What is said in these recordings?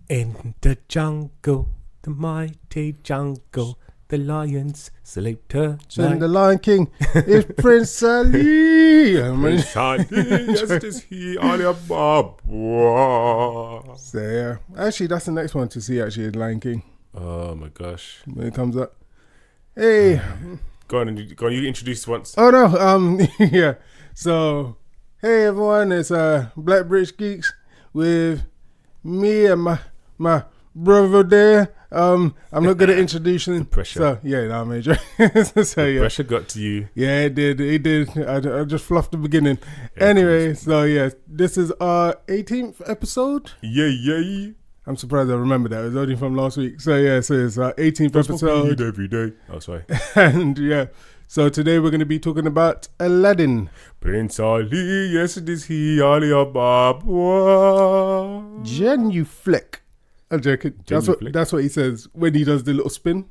In the jungle, the mighty jungle, the lions salute her. And the Lion King is Prince Ali. Prince Ali, yes, it is he, Ali Ababa. So yeah, actually, that's the next one to see. Actually, the Lion King. Oh my gosh! When it comes up, hey, go on, you introduce once. Oh no, yeah. So, hey everyone, it's Black British Geeks with me and my brother there. I'm not good at introducing. Pressure. So yeah, no, major. So yeah, pressure got to you. Yeah, it did. I just fluffed the beginning. Yeah, anyway, so yeah, this is our 18th episode. Yeah. I'm surprised I remember that. It was only from last week. So yeah, so it's our 18th episode. Every day. Oh, sorry. And yeah, so today we're going to be talking about Aladdin. Prince Ali, yes it is he, Ali Ababa. Genuflect. I'm joking. That's what he says when he does the little spin.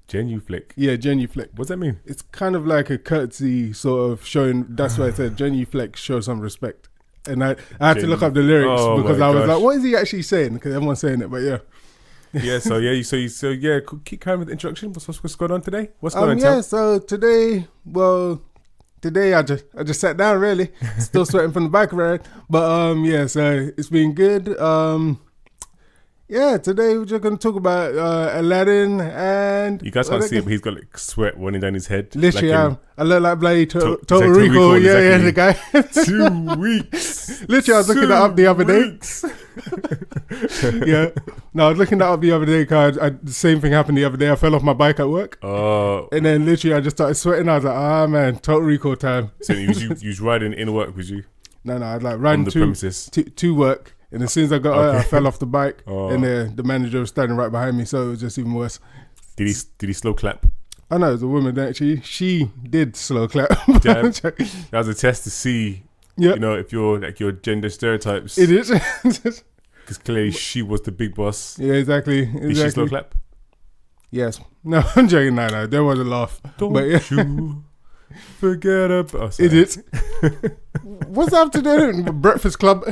Genuflect. Yeah, genuflect. What's that mean? It's kind of like a courtesy sort of showing. That's why I said genuflect, show some respect. And I had to look up the lyrics because I was like, what is he actually saying? Because everyone's saying it, but yeah. Yeah, so keep carrying with the introduction. What's going on today? What's going on? Yeah, so today I just sat down really, still sweating from the background, but yeah, so it's been good. Yeah, today we're just gonna talk about Aladdin, and you guys can't see it, but he's got like sweat running down his head. Literally, like I look like bloody Total Rico. Yeah, the guy. 2 weeks. Literally, I was looking that up the other day. Yeah, no, I was looking that up the other day because the same thing happened the other day. I fell off my bike at work. Oh. And then literally, I just started sweating. I was like, man, Total Rico time. So you was riding in work, was you? No, I'd like ran to work. And as soon as I got out, I fell off the bike, and the manager was standing right behind me, so it was just even worse. Did he slow clap? I know, it was a woman actually. She did slow clap. That was a test to see, you know, if you're like your gender stereotypes. It is. Because clearly she was the big boss. Yeah, exactly. Did she slow clap? Yes. No, I'm joking. No, there was a laugh. Don't you forget about... Oh, it is. What's that to do with Breakfast Club?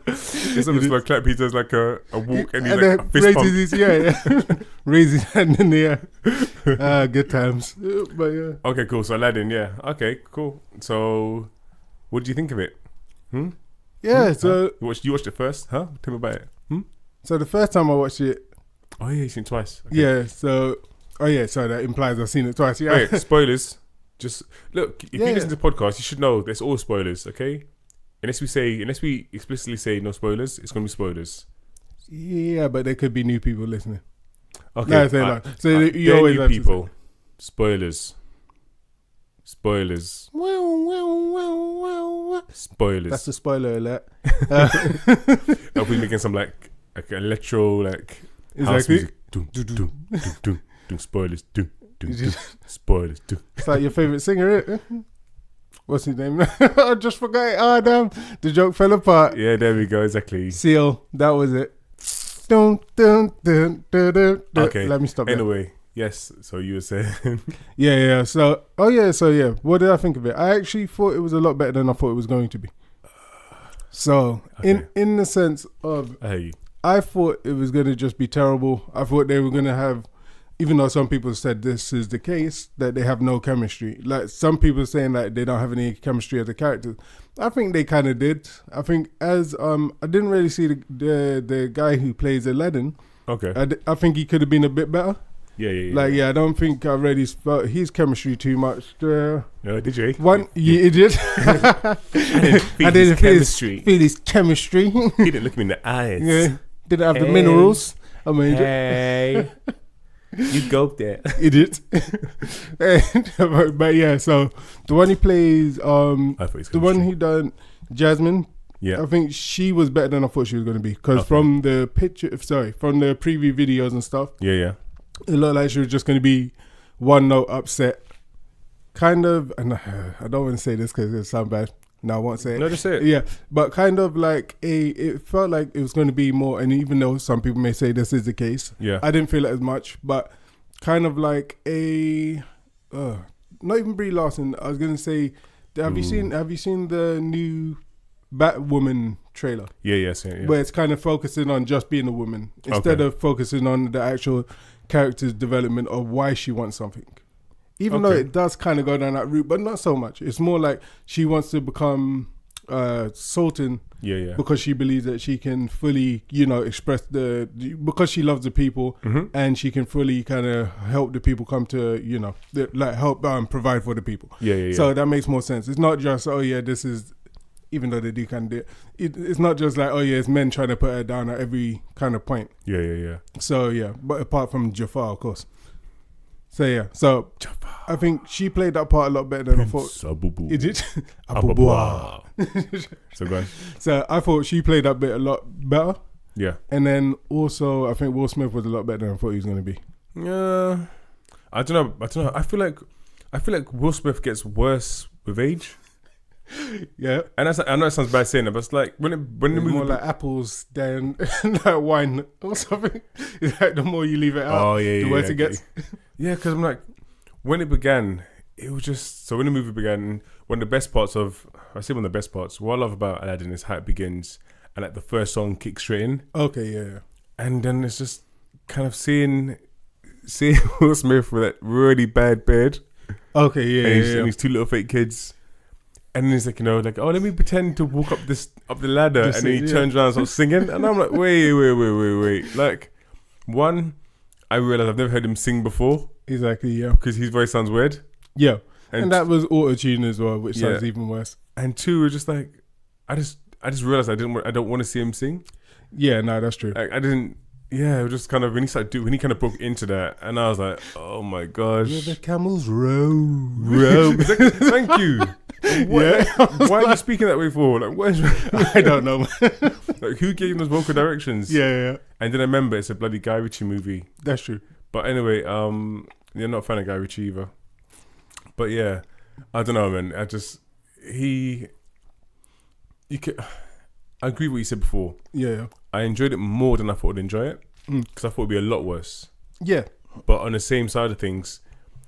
It's almost like clap. He does like a walk and he like a fist pump. Raises his hand in the air. Good times. But yeah. Okay, cool. So Aladdin, yeah. Okay, cool. So, what did you think of it? Yeah. So you watched it first, huh? Tell me about it. So the first time I watched it. Oh yeah, you seen it twice. Okay. Yeah. So. Oh yeah. So that implies I've seen it twice. Yeah. Wait, spoilers. Just look, if you listen to the podcast, you should know there's all spoilers, okay? Unless we explicitly say no spoilers, it's gonna be spoilers. Yeah, but there could be new people listening. Okay, so you always new people. Spoilers. Spoilers. That's a spoiler alert. I'll be making some like electro like house exactly. music. Doom. Spoilers. Spoilers. It's like your favourite singer, isn't it? What's his name? I just forgot it. Oh damn, the joke fell apart. Yeah, there we go. Exactly. Seal. That was it. Okay, let me stop. Anyway, yes. So you were saying, yeah. So, what did I think of it? I actually thought it was a lot better than I thought it was going to be. So, in the sense of, I thought it was going to just be terrible. I thought they were going to have. Even though some people said this is the case, that they have no chemistry. Like some people saying that they don't have any chemistry as a character. I think they kind of did. I think as I didn't really see the guy who plays Aladdin. Okay. I think he could have been a bit better. Yeah. I don't think I really felt his chemistry too much. Did you? You idiot. I didn't feel his chemistry. He didn't look me in the eyes. Yeah. Didn't have the minerals. I mean, hey. You go there. Idiot. But yeah, so the one he plays, the one he done, Jasmine, I think she was better than I thought she was going to be. Because from the preview videos and stuff, it looked like she was just going to be one note upset. Kind of, and I don't want to say this because it sounds bad. No, I won't say it. No, just say it. Yeah, but kind of like it felt like it was going to be more, and even though some people may say this is the case, I didn't feel it as much, but kind of like not even Brie Larson. I was going to say, have you seen the new Batwoman trailer. Yeah. Where it's kind of focusing on just being a woman instead of focusing on the actual character's development of why she wants something. Even though it does kind of go down that route, but not so much. It's more like she wants to become Sultan because she believes that she can fully, express because she loves the people and she can fully kind of help the people come to, help provide for the people. So that makes more sense. It's not just, this is, even though they do kind of do it, it's not just like, it's men trying to put her down at every kind of point. Yeah. So, but apart from Jafar, of course. So, Jafar. I think she played that part a lot better than I thought. Abubu. It did? Abubu. So go on. So I thought she played that bit a lot better. Yeah. And then also, I think Will Smith was a lot better than I thought he was going to be. Yeah. I don't know. I feel like Will Smith gets worse with age. Yeah, and I know it sounds bad saying that, but it's like when the movie more like apples than like wine or something. It's like the more you leave it out, the worse it gets. Yeah, because I'm like, when it began, it was just so. When the movie began, one of the best parts what I love about Aladdin is how it begins, and like the first song kicks straight in. Okay, yeah. And then it's just kind of seeing Will Smith with that really bad beard. Okay, yeah, and his two little fake kids. And then he's like, let me pretend to walk up the ladder, and then he turns around and starts singing, and I'm like, wait. Like, one, I realized I've never heard him sing before. Exactly, yeah. Because his voice sounds weird. Yeah, and that was auto-tune as well, which sounds even worse. And two, was just like, I just realized I don't want to see him sing. Yeah, no, that's true. Like, I didn't. Yeah, it was just kind of when he kind of broke into that, and I was like, oh my gosh. Where the camels roam. Thank you. Why are you speaking that way for? Like, where's I don't know. Like, who gave him those vocal directions? Yeah. And then I remember it's a bloody Guy Ritchie movie. That's true. But anyway, you're not a fan of Guy Ritchie either. But yeah, I don't know, man. I agree with what you said before. Yeah. I enjoyed it more than I thought I'd enjoy it because I thought it'd be a lot worse. Yeah. But on the same side of things,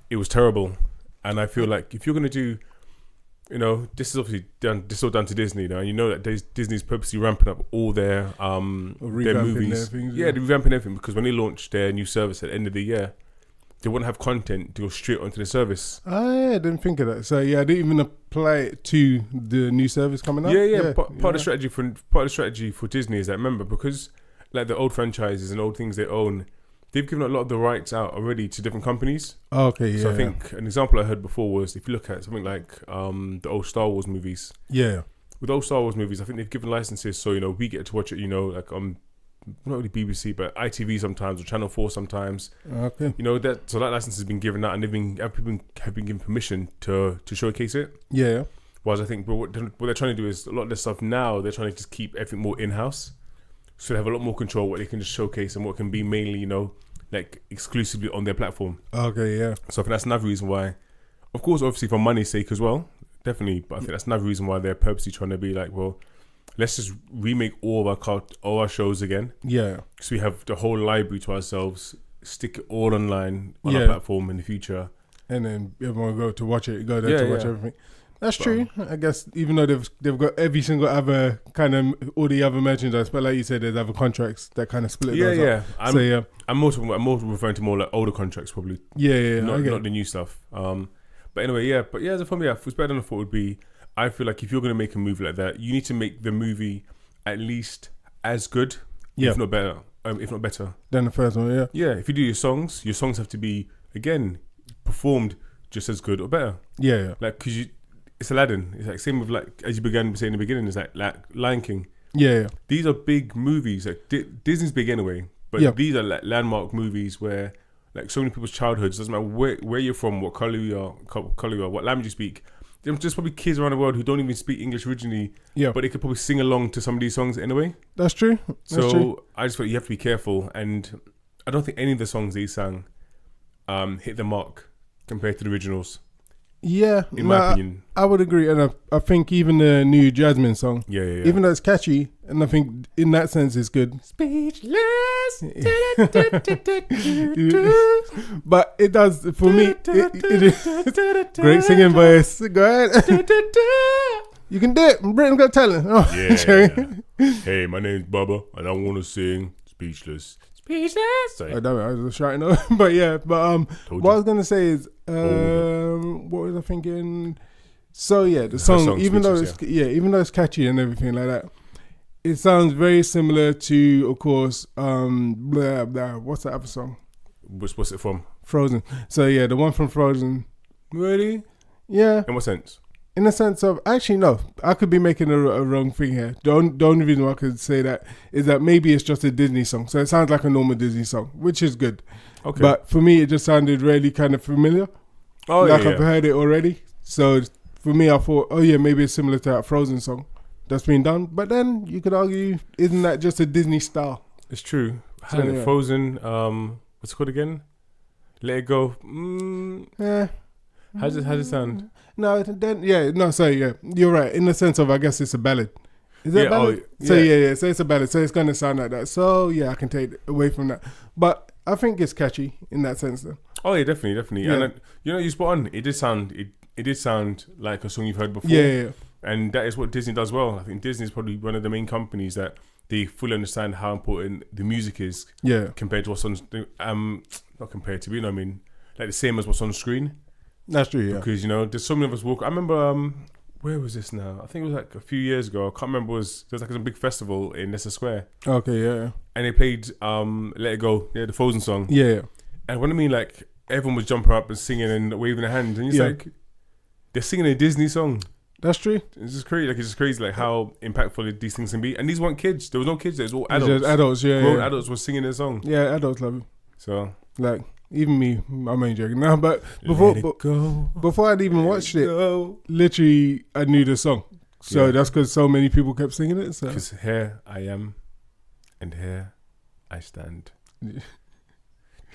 it was terrible. And I feel like if you're gonna do, this is obviously done. This is all done to Disney now, and you know that Disney's purposely ramping up all their movies. They're revamping everything because when they launch their new service at the end of the year, they won't have content to go straight onto the service. I didn't think of that. So I didn't even apply it to the new service coming up. Yeah. Part of the strategy for Disney is that, remember, because like the old franchises and old things they own, they've given a lot of the rights out already to different companies. Okay, yeah. So I think an example I heard before was if you look at something like the old Star Wars movies. Yeah. With old Star Wars movies, I think they've given licenses so we get to watch it. Like not really BBC, but ITV sometimes or Channel 4 sometimes. Okay. That license has been given out, and people have been given permission to showcase it. Yeah. Whereas I think, but what they're trying to do is a lot of this stuff now. They're trying to just keep everything more in house, so they have a lot more control what they can just showcase and what can be mainly, like exclusively on their platform. Okay, yeah. So I think that's another reason why, of course, obviously for money's sake as well, definitely. But I think that's another reason why they're purposely trying to be like, well, let's just remake all our shows again. Yeah. So we have the whole library to ourselves, stick it all online on our platform in the future. And then everyone go there to watch everything. That's true. I guess even though they've got every single other kind of all the other merchandise, but like you said, there's other contracts that kind of split those up. I'm more referring to more like older contracts probably. Yeah. Not the new stuff. But anyway, for me, it was better than I thought it would be. I feel like if you're going to make a movie like that, you need to make the movie at least as good, if not better. Than the first one, yeah. Yeah, if you do your songs have to be, again, performed just as good or better. Yeah. Like, because it's Aladdin. It's like same with, like, as you began saying in the beginning, it's like Lion King. Yeah. These are big movies. Like, Disney's big anyway, but these are like landmark movies where, like, so many people's childhoods, doesn't matter where you're from, what color you are, what language you speak. There's probably kids around the world who don't even speak English originally, but they could probably sing along to some of these songs anyway. That's true. I just thought you have to be careful, and I don't think any of the songs they sang hit the mark compared to the originals. Yeah, in my opinion, I would agree, and I think even the new Jasmine song, even though it's catchy, and I think in that sense it's good. Speechless, but it does for me. It is great singing voice. Go ahead, you can do it. Britain's Got Talent. Hey, my name's Bubba, and I want to sing Speechless. Speechless. Sorry. I don't know. I was just shouting out, but yeah. But what I was gonna say is, what was I thinking? So yeah, the song, even though it's catchy and everything like that, it sounds very similar to, of course, what's that other song? What's it from? Frozen. So yeah, the one from Frozen. Really? Yeah. In what sense? In the sense of, actually no, I could be making a wrong thing here. The only reason why I could say that is that maybe it's just a Disney song. So it sounds like a normal Disney song, which is good. Okay. But for me, it just sounded really kind of familiar. Oh, like I've heard it already. So for me, I thought, oh yeah, maybe it's similar to that Frozen song that's been done. But then you could argue, isn't that just a Disney style? It's true. So, Frozen, what's it called again? Let It Go. Yeah. How does it sound? No, then you're right. In the sense of, I guess it's a ballad. Is it a ballad? So so it's a ballad. So it's gonna sound like that. So yeah, I can take it away from that. But I think it's catchy in that sense, though. Oh yeah, definitely. Yeah. And you spot on. It did sound like a song you've heard before. Yeah. And that is what Disney does well. I think Disney is probably one of the main companies that they fully understand how important the music is. Yeah. Compared to what's on, not compared to, like the same as what's on screen. That's true, yeah. Because, there's so many of us walk. I remember, where was this now? I think it was like a few years ago. I can't remember. There was like a big festival in Leicester Square. Okay, yeah. And they played Let It Go, the Frozen song. Yeah. And what I mean, like, everyone was jumping up and singing and waving their hands. And it's like, they're singing a Disney song. That's true. It's just crazy. Like, it's just crazy, like, how impactful these things can be. And these weren't kids. There was no kids. It was all adults. Just adults, yeah. Grown adults were singing their song. Yeah, adults love it. So, like, even me, I'm only joking now, but before I'd even watched it, literally I knew the song. So that's because so many people kept singing it. Because here I am, and here I stand.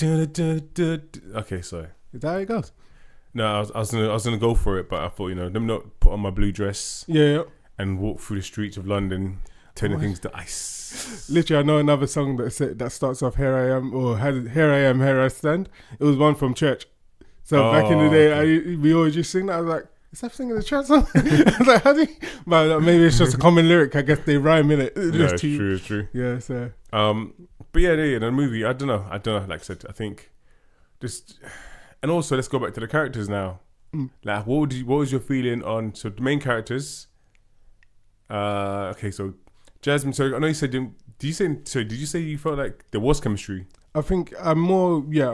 Okay, sorry. Is that how it goes? No, I was gonna go for it, but I thought, let me not put on my blue dress. Yeah. And walk through the streets of London, turning things to ice. Literally, I know another song that starts off "Here I am" or "Here I am, here I stand." It was one from church. So back in the day, we always just sing that. I was like, "Is that singing the church song?" I was like, "How do you?" But maybe it's just a common lyric. I guess they rhyme in it. It's true. Yeah. So. But yeah, the movie. I don't know. Like I said, I think just, and also let's go back to the characters now. Like, what was your feeling on the main characters? Okay, so Jasmine. So I know you said. Did you say you felt like there was chemistry? I think I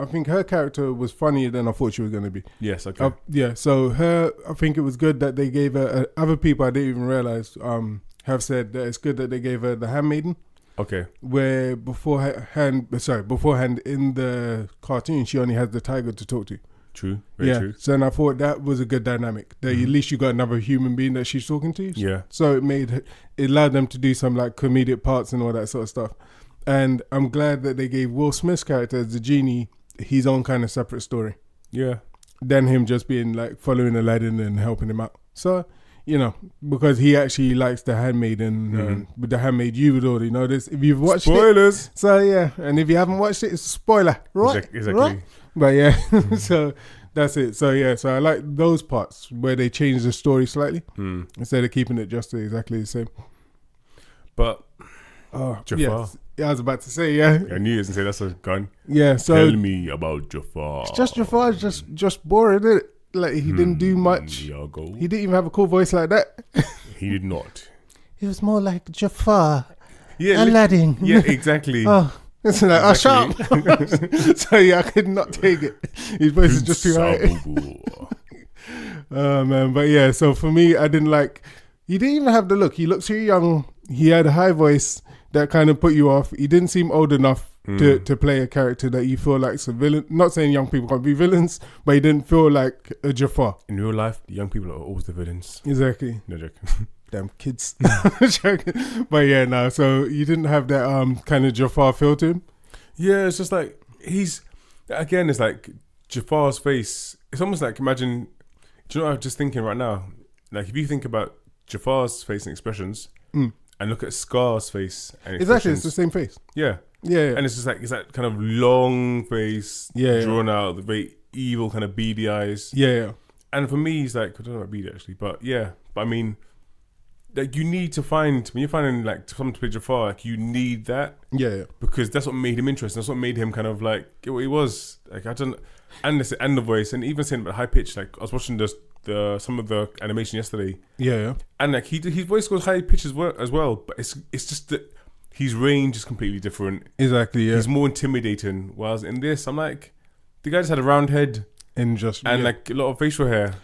think her character was funnier than I thought she was going to be. Yes. Okay. So I think it was good that they gave her. Other people I didn't even realize have said that it's good that they gave her the handmaiden. Okay. Where beforehand in the cartoon she only has the tiger to talk to. True. Very true. So and I thought that was a good dynamic. That at least you got another human being that she's talking to. Yeah. So it allowed them to do some like comedic parts and all that sort of stuff. And I'm glad that they gave Will Smith's character as the genie his own kind of separate story. Yeah. Than him just being like following Aladdin and helping him out. So, because he actually likes the handmaiden, with the handmaid, you would already know this if you've watched Spoilers. it. So yeah, and if you haven't watched it, it's a spoiler, right? Exactly. Right? But yeah, so that's it. So yeah, so I like those parts where they change the story slightly instead of keeping it just exactly the same. But Jafar. Yeah, I was about to say, yeah. I knew you was going to say that's a gun. Yeah, so tell me about Jafar. It's just Jafar, just boring, isn't it? Like he didn't do much. He didn't even have a cool voice like that. He did not. He was more like Jafar. Yeah, Aladdin. Yeah, exactly. It's like, shut up. So yeah, I could not take it. His voice is just too high. Oh man, but yeah, so for me, I didn't like, he didn't even have the look. He looked too young. He had a high voice that kind of put you off. He didn't seem old enough to play a character that you feel like a villain. Not saying young people can't be villains, but he didn't feel like a Jafar. In real life, young people are always the villains. Exactly. No joking. Damn kids. But yeah, no. So you didn't have that kind of Jafar feel to him. Yeah, it's just like it's like Jafar's face. It's almost like, imagine. Do you know what I'm just thinking right now? Like if you think about Jafar's face and expressions, and look at Scar's face and expressions. Exactly, it's the same face. Yeah. Yeah. And it's just like, it's that kind of long face, drawn out, the very evil kind of beady eyes. Yeah. And for me, he's like, I don't know about beady actually, but yeah. But I mean, like you need to find when you're finding like someone to play Jafar, like you need that. Yeah. Because that's what made him interesting. That's what made him kind of like what he was. Like I don't, and the voice, and even saying about high pitch. Like I was watching some of the animation yesterday. Yeah. And like his voice goes high pitch as well. But it's just that his range is completely different. Exactly. Yeah. He's more intimidating. Whereas in this, I'm like, the guy just had a round head and like a lot of facial hair.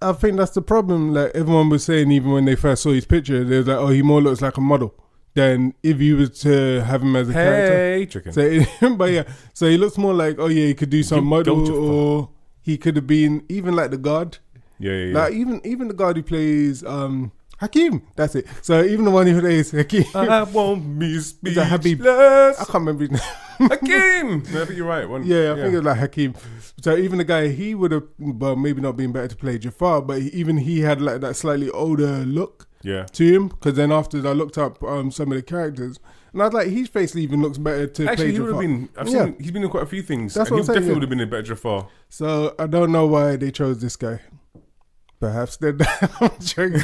I think that's the problem. Like everyone was saying, even when they first saw his picture, they was like, "Oh, he more looks like a model than if you was to have him as a character." So, but yeah, so he looks more like, oh yeah, he could do some model, or he could have been even like the guard. Yeah. Like even the guard who plays Hakeem. That's it. So even the one who plays Hakeem. I won't be speechless. I can't remember his name. Hakeem. No, I think you're right. I think it was like Hakeem. So even the guy, he would have, well, maybe not been better to play Jafar, but even he had like that slightly older look to him. Because then after I looked up some of the characters, and I was like, his face even looks better to play Jafar. Actually, he would have been. He's been in quite a few things. That's what I'm saying. Definitely would have been a better Jafar. So I don't know why they chose this guy. Perhaps they're I'm joking.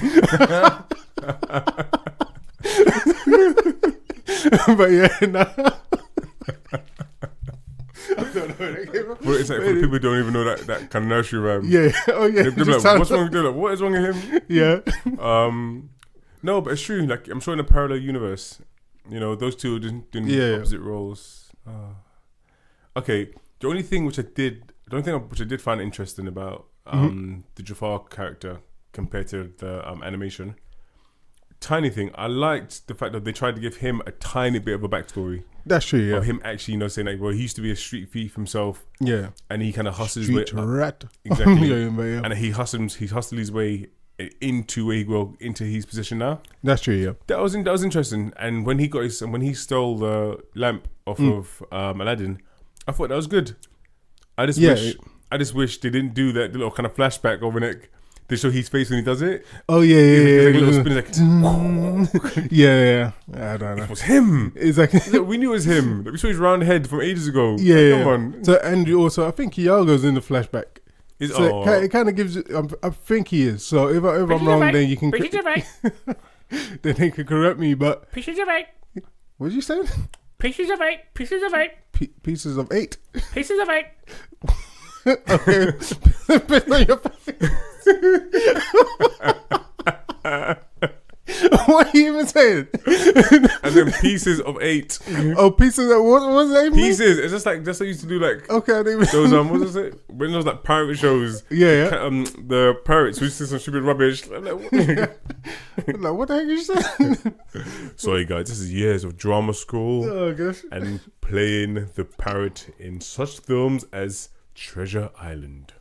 But yeah, no. I don't know where they came from. Well, it's like for people who don't even know that kind of nursery rhyme. Yeah. Oh yeah. They're like, what's wrong with like, what is wrong with him? Yeah. No, but it's true. Like I'm sure in a parallel universe, those two are doing opposite roles. Okay. The only thing which I did find interesting about the Jafar character compared to the animation, tiny thing, I liked the fact that they tried to give him a tiny bit of a backstory. That's true, yeah. Of him actually, saying like, well, he used to be a street thief himself. Yeah. And he kind of hustled his way rat. Exactly. Yeah. And he hustled his way into his position now. That's true, yeah. That was interesting. And when he stole the lamp off of Aladdin, I thought that was good. I just wish they didn't do that little kind of flashback over Nick. They show his face when he does it. Oh yeah. Like a little spin, like yeah. I don't know. It was him. Exactly. We knew it was him. We saw his round head from ages ago. Yeah. Come on. So and also, I think Iago's in the flashback. It kind of gives. I think he is. So if I'm wrong, then you can. Then they can correct me. But pieces of 8. What did you say? Pieces of 8. Pieces of 8. Pieces of 8. Pieces of 8. Okay. What are you even saying? And then pieces of 8. Oh, pieces of what was that? Pieces. It's just like that's what I used to do. Like okay, I didn't those what was it? When those like pirate shows. Yeah. The pirates who used to say some stupid rubbish. I'm like, what the heck are you saying? Sorry, guys. This is years of drama school. Oh gosh. And playing the parrot in such films as Treasure Island.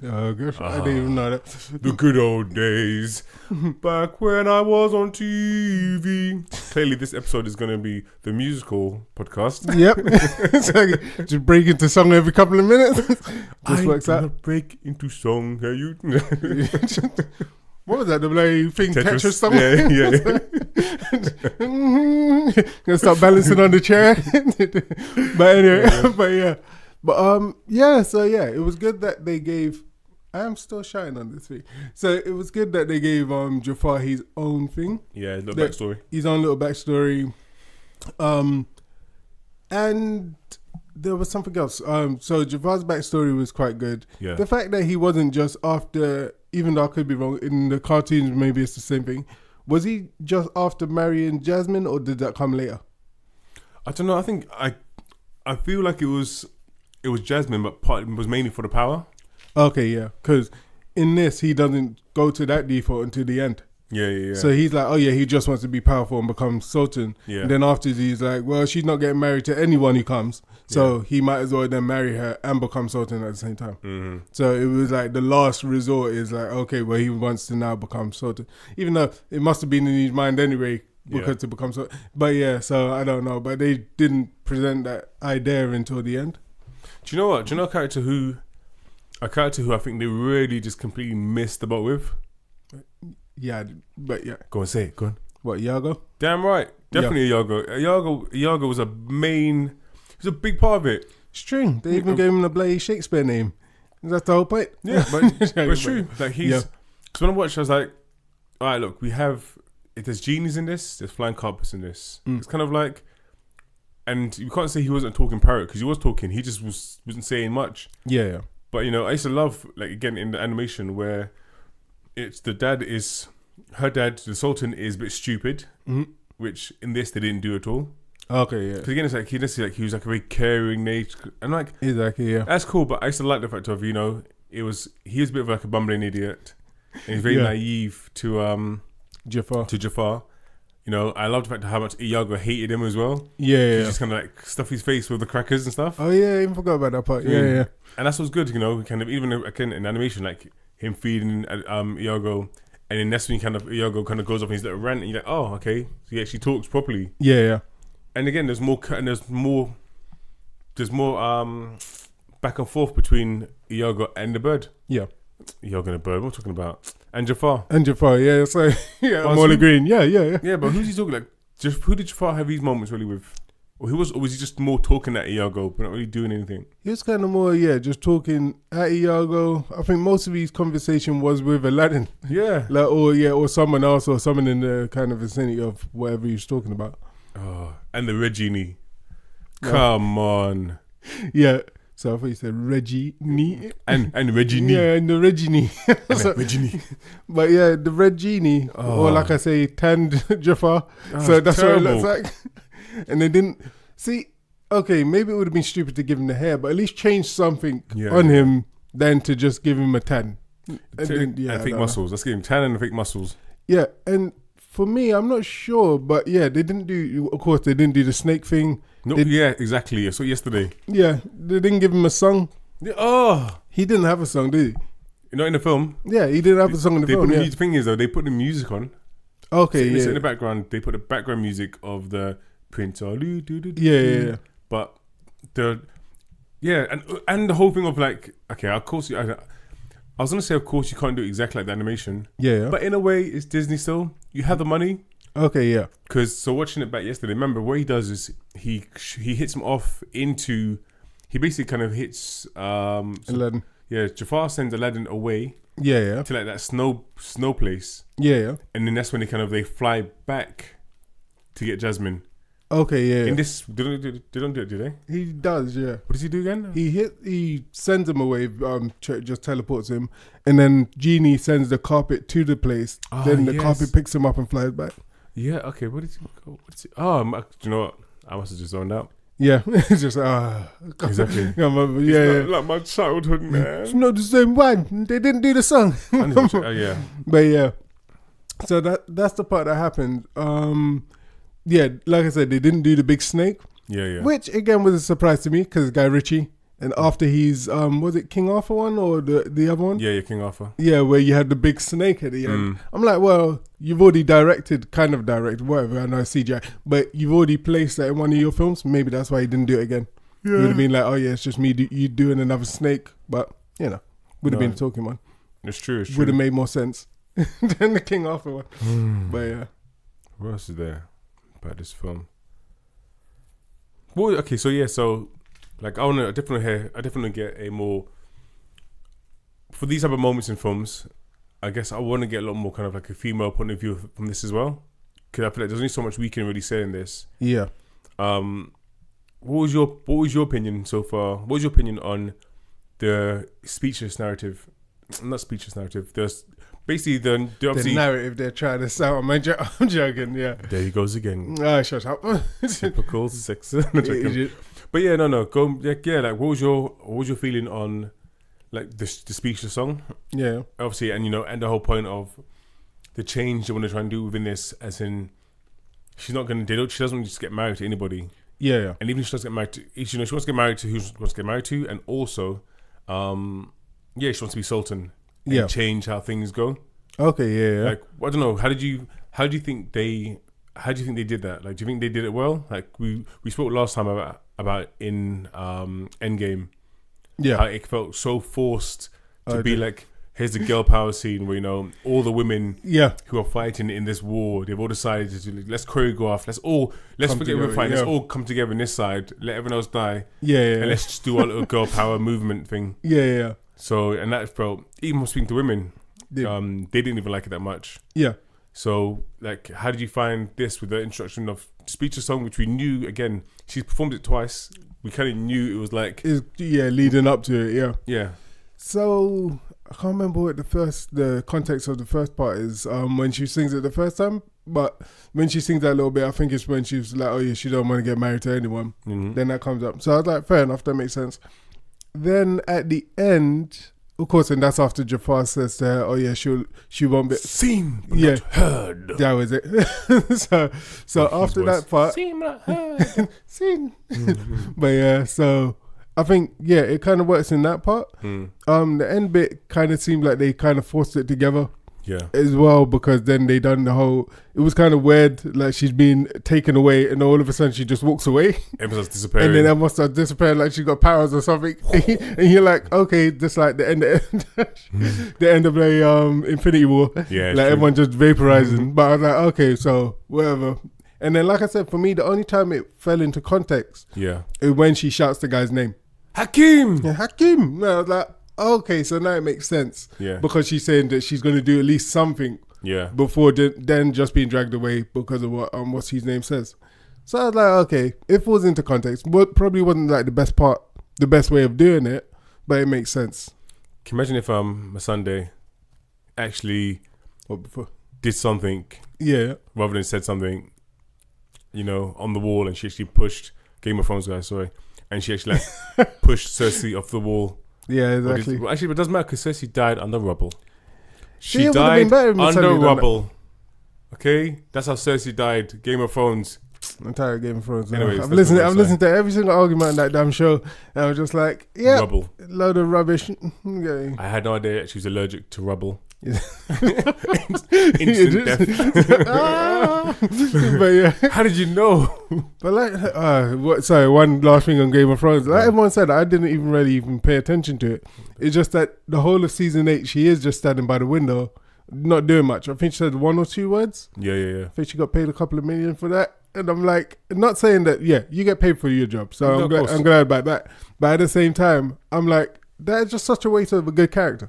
Oh gosh, I didn't even know that. The good old days, back when I was on TV. Clearly, this episode is going to be the musical podcast. Yep, so just break into song every couple of minutes. Just works out. Break into song. Hey, you. What was that? The bloody thing, Tetris song. Yeah. Gonna start balancing on the chair. But anyway, So it was good that they gave. I am still shouting on this thing. So it was good that they gave Jafar his own thing. Yeah, his little backstory. His own little backstory. And there was something else. So Jafar's backstory was quite good. Yeah. The fact that he wasn't just after, even though I could be wrong, in the cartoons maybe it's the same thing. Was he just after marrying Jasmine, or did that come later? I don't know. I think I feel like it was Jasmine, but part was mainly for the power. Okay, yeah, because in this he doesn't go to that default until the end. Yeah. So he's like, oh yeah, he just wants to be powerful and become Sultan. Yeah. And then after he's like, well, she's not getting married to anyone who comes, so he might as well then marry her and become Sultan at the same time. Mm-hmm. So it was like the last resort is like, okay, well he wants to now become Sultan, even though it must have been in his mind anyway. Because to become so, but yeah, so I don't know, but they didn't present that idea until the end. Do you know what? Do you know a character who I think they really just completely missed the boat with? Yeah, but yeah. Go on, say it. Go on. What, Iago? Damn right, definitely Iago. Iago was a big part of it. It's true. They even gave him the bloody Shakespeare name. Is that the whole point? Yeah, but it's true. Like because when I watched, I was like, all right, look, if there's genies in this, there's flying carpets in this. It's kind of like, and you can't say he wasn't talking parrot because he was talking. He just wasn't saying much. Yeah. But I used to love, like, again, in the animation where it's her dad, the Sultan, is a bit stupid, which in this they didn't do at all. Okay, yeah. Because again, it's like he was like a very caring nature, and like exactly, yeah. That's cool. But I used to like the fact of he was a bit of like a bumbling idiot, and he's very naive to Jafar. I loved the fact of how much Iago hated him as well. Yeah. He just kind of like stuff his face with the crackers and stuff. Oh yeah, I even forgot about that part. Yeah. And that's what's good, kind of even in animation, like him feeding Iago, and then that's when Iago kind of goes off in his little rant, and you're like, oh, okay, so he actually talks properly. Yeah. And again, there's more back and forth between Iago and the bird. Yeah. Iago and the bird, what am I talking about? And Jafar, yeah. So I'm all agreeing. Yeah. Yeah, but who's he talking like? Who did Jafar have these moments really with? Or was he just more talking at Iago, but not really doing anything? He was kind of more, just talking at Iago. I think most of his conversation was with Aladdin. Yeah. or someone else, or someone in the kind of vicinity of whatever he was talking about. Oh, and the Red Genie. Come on. Yeah. So I thought you said Reggie-nie. And Reggie-nie. Yeah, and the Reggie-nie. Reggie-nie. But yeah, the Red Genie, or like I say, tanned Jafar. So that's terrible. What it looks like. And they didn't... See, okay, maybe it would have been stupid to give him the hair, but at least change something on him than to just give him a tan. And fake muscles. Let's give him tan and fake muscles. Yeah, and for me, I'm not sure, but yeah, they didn't do the snake thing. No, exactly. I saw it yesterday. Yeah, they didn't give him a song. Oh, he didn't have a song, did he? Not in the film. Yeah, he didn't have a song in the film. The thing is, though, they put the music on. Okay, so in the background, they put the background music of the Prince. Yeah. But and the whole thing of like, okay, of course, I was gonna say, of course, you can't do it exactly like the animation. Yeah. But in a way, it's Disney still. You have the money. Okay, yeah. Because watching it back yesterday, remember what he does is he hits him off into. He basically kind of hits Aladdin. Yeah, Jafar sends Aladdin away. Yeah. To like that snow place. Yeah. And then that's when they fly back to get Jasmine. Okay, yeah. In this, they don't do it, do they? He does, yeah. What does he do again? He sends him away, just teleports him, and then Genie sends the carpet to the place. Then the carpet picks him up and flies back. Yeah. Okay. What is he? Oh, do you know what? I must have just zoned out. Yeah, it's just exactly. Yeah, like my childhood, man. It's not the same one. They didn't do the song. Yeah. But yeah, so that's the part that happened. Yeah, like I said, they didn't do the big snake. Yeah. Which again was a surprise to me because Guy Ritchie. And after he's was it King Arthur one or the other one? Yeah, King Arthur. Yeah, where you had the big snake at the end. I'm like, well, you've already kind of directed, whatever. I know it's CGI, but you've already placed that in one of your films. Maybe that's why you didn't do it again. Yeah. You would have been like, oh yeah, it's just me. You doing another snake, but would have been a talking one. It's true. Would have made more sense than the King Arthur one. But yeah, what else is there about this film? Well, okay, so. Like I definitely get a more for these type of moments in films. I guess I want to get a lot more kind of like a female point of view from this as well, because I feel like there's only so much we can really say in this. Yeah. What was your opinion so far? What was your opinion on the speechless narrative? Not speechless narrative. There's basically the narrative they're trying to sell. I'm joking. Yeah. There he goes again. Shut up. Typical sex. But yeah, no. Go, yeah. Like, what was your feeling on, like the speechless song? Yeah, obviously, and and the whole point of the change they want to try and do within this, as in, she doesn't just get married to anybody. Yeah. And even if she doesn't get married to, she wants to get married to who she wants to get married to, and also, she wants to be Sultan. And change how things go. Okay, yeah. Like, I don't know. How do you think they did that? Like, do you think they did it well? Like, we spoke last time about in Endgame. Yeah. How it felt so forced to be like, here's the girl power scene where, all the women who are fighting in this war, they've all decided to, let's choreograph, let's forget we're fighting, let's all come together in this side, let everyone else die. And let's just do our little girl power movement thing. Yeah. So, and that felt, even speaking to women, they didn't even like it that much. Yeah. So, like, how did you find this with the introduction of Speechless song, which we knew, again, she's performed it twice. We kind of knew it was like... leading up to it, yeah. Yeah. So, I can't remember what the context of the first part is when she sings it the first time. But when she sings that a little bit, I think it's when she's like, oh yeah, she don't want to get married to anyone. Mm-hmm. Then that comes up. So I was like, fair enough, that makes sense. Then at the end, of course, and that's after Jafar says to her, oh yeah, she won't be seen, but not heard. That was it. so after that part, seen, but heard. Seen. But yeah, so I think it kind of works in that part. The end bit kind of seemed like they kind of forced it together. Yeah. As well, because then they done the whole... It was kind of weird, like she's been taken away and all of a sudden she just walks away. Everyone's disappearing. And then everyone starts disappearing like she's got powers or something. And you're like, okay, just like the end the end of the Infinity War. Yeah, like everyone just vaporizing. But I was like, okay, so whatever. And then like I said, for me, the only time it fell into context is when she shouts the guy's name. Hakim! Yeah, Hakim! And I was like, okay, so now it makes sense. Yeah. Because she's saying that she's going to do at least something. Yeah. Before then just being dragged away because of what his name says. So I was like, okay, it falls into context. But probably wasn't like the best way of doing it, but it makes sense. Can you imagine if Masande actually did something, rather than said something, on the wall, and she actually pushed Game of Thrones guys, and she actually pushed Cersei off the wall. Yeah, exactly. Actually, but it doesn't matter because Cersei died under rubble. She Yeah, died under under rubble. Okay? That's how Cersei died. Game of Thrones. Entire Game of Thrones. Anyways, I've listened to every single argument on that damn show, and I was just like, yeah, rubble. Load of rubbish. Okay. I had no idea she was allergic to rubble. Instant death. But yeah, how did you know? But like, sorry, one last thing on Game of Thrones. Like everyone said, I didn't even pay attention to it. It's just that the whole of season 8, she is just standing by the window, not doing much. I think she said 1 or 2 words. Yeah. I think she got paid a couple of million for that. And I'm like, not saying that, you get paid for your job. So I'm glad about that. But at the same time, I'm like, that's just such a waste of a good character.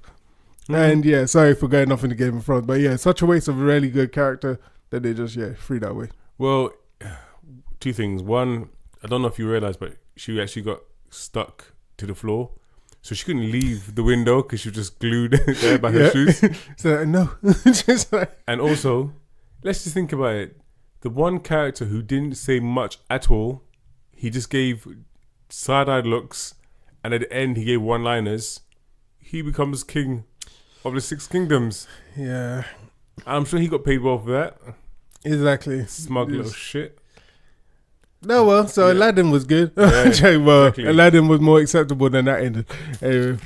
Mm-hmm. And sorry for going off in the Game of Thrones. But such a waste of a really good character that they just, free that way. Well, 2 things. One, I don't know if you realised, but she actually got stuck to the floor. So she couldn't leave the window because she was just glued there by her shoes. So, no. Just like... And also, let's just think about it. The one character who didn't say much at all, he just gave side-eyed looks, and at the end he gave one-liners. He becomes king of the 6 kingdoms. Yeah. I'm sure he got paid well for that. Exactly. Smug little shit. No, well, so Aladdin was good. Exactly. Aladdin was more acceptable than that ended. Anyway.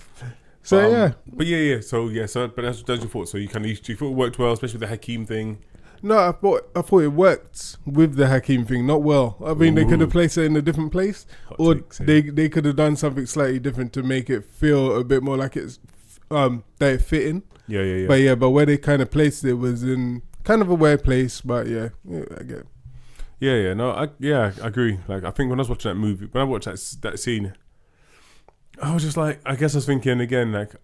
So, But but that's your thought. So you thought it worked well, especially with the Hakeem thing. No, I thought it worked with the Hakeem thing, not well. I mean, they could have placed it in a different place, or they could have done something slightly different to make it feel a bit more like it's that it fit in. Yeah. But where they kind of placed it was in kind of a weird place. But I get it. Yeah. No, I agree. Like, I think when I was watching that movie, when I watched that scene, I was just like, I guess I was thinking again, like,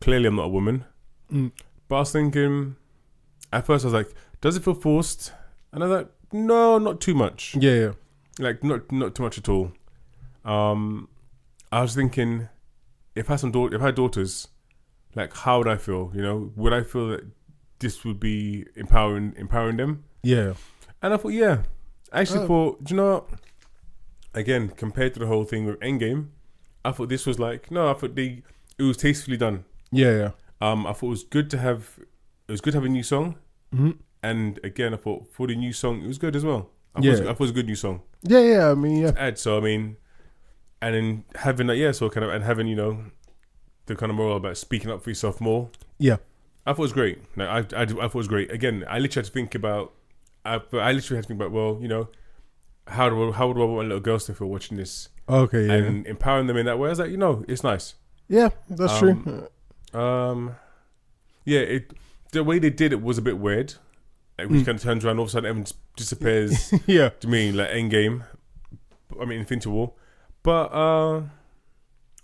clearly I'm not a woman, but I was thinking. At first I was like, does it feel forced? And I was like, no, not too much. Yeah. Like, not too much at all. I was thinking, if I had daughters, like, how would I feel? Would I feel that this would be empowering them? Yeah. And I thought, I actually thought, do you know what? Again, compared to the whole thing with Endgame, I thought this was like, no, I thought it was tastefully done. Yeah. I thought it was good to have a new song. Mm-hmm. And again, I thought for the new song, it was good as well. I thought it was a good new song. Yeah. I mean, to add, so I mean, and then having that, so kind of, and having the kind of moral about speaking up for yourself more. Yeah, I thought it was great. Like, I thought it was great. Again, I literally had to think about. Well, how would I want little girls to feel watching this? Okay, yeah. And empowering them in that way. I was like, it's nice. Yeah, that's true. The way they did it was a bit weird. Like, which kind of turns around, all of a sudden everyone disappears. Yeah. To me, like Endgame. I mean, Infinity War. But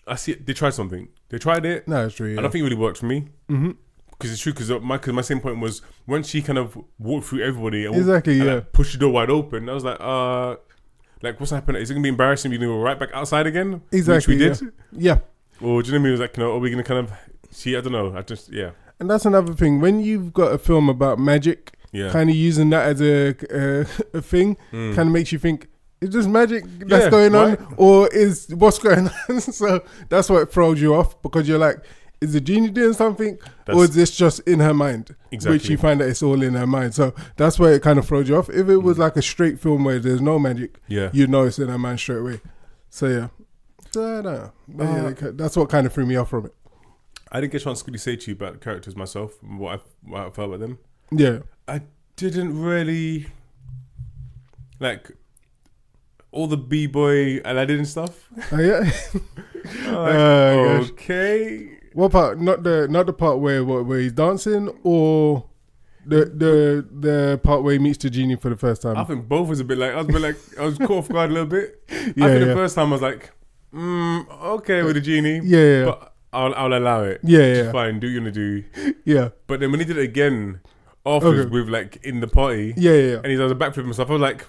I see it. They tried something. They tried it. No, it's true. Yeah. I don't think it really worked for me. Mm-hmm. because it's true. Because my same point was when she kind of walked through everybody and Like, pushed the door wide open. I was like, what's happening? Is it gonna be embarrassing? We go right back outside again? Exactly. Which we did. Yeah. Or do you know what I mean? It was like, are we gonna kind of see? I don't know. And that's another thing. When you've got a film about magic, kind of using that as a thing, kind of makes you think, is this magic that's going on, or is what's going on? So that's what throws you off, because you're like, is the genie doing something, or is this just in her mind? Exactly. Which you find that it's all in her mind. So that's where it kind of throws you off. If it was like a straight film where there's no magic, you'd know it's in her mind straight away. So yeah. So I don't know. That's what kind of threw me off from it. I didn't get a chance to really say to you about the characters myself, what I felt about them. Yeah. I didn't really like all the B-boy Aladdin stuff. Oh yeah. Okay. What part? Not the part where he's dancing, or the part where he meets the genie for the first time. I think both was a bit like I was caught off guard a little bit. I think the first time I was like, okay with the genie. Yeah. But I'll allow it. Yeah. Fine, do what you're gonna do. Yeah. But then when he did it again afterwards with like in the party. Yeah. And he does a backflip and stuff, I was like,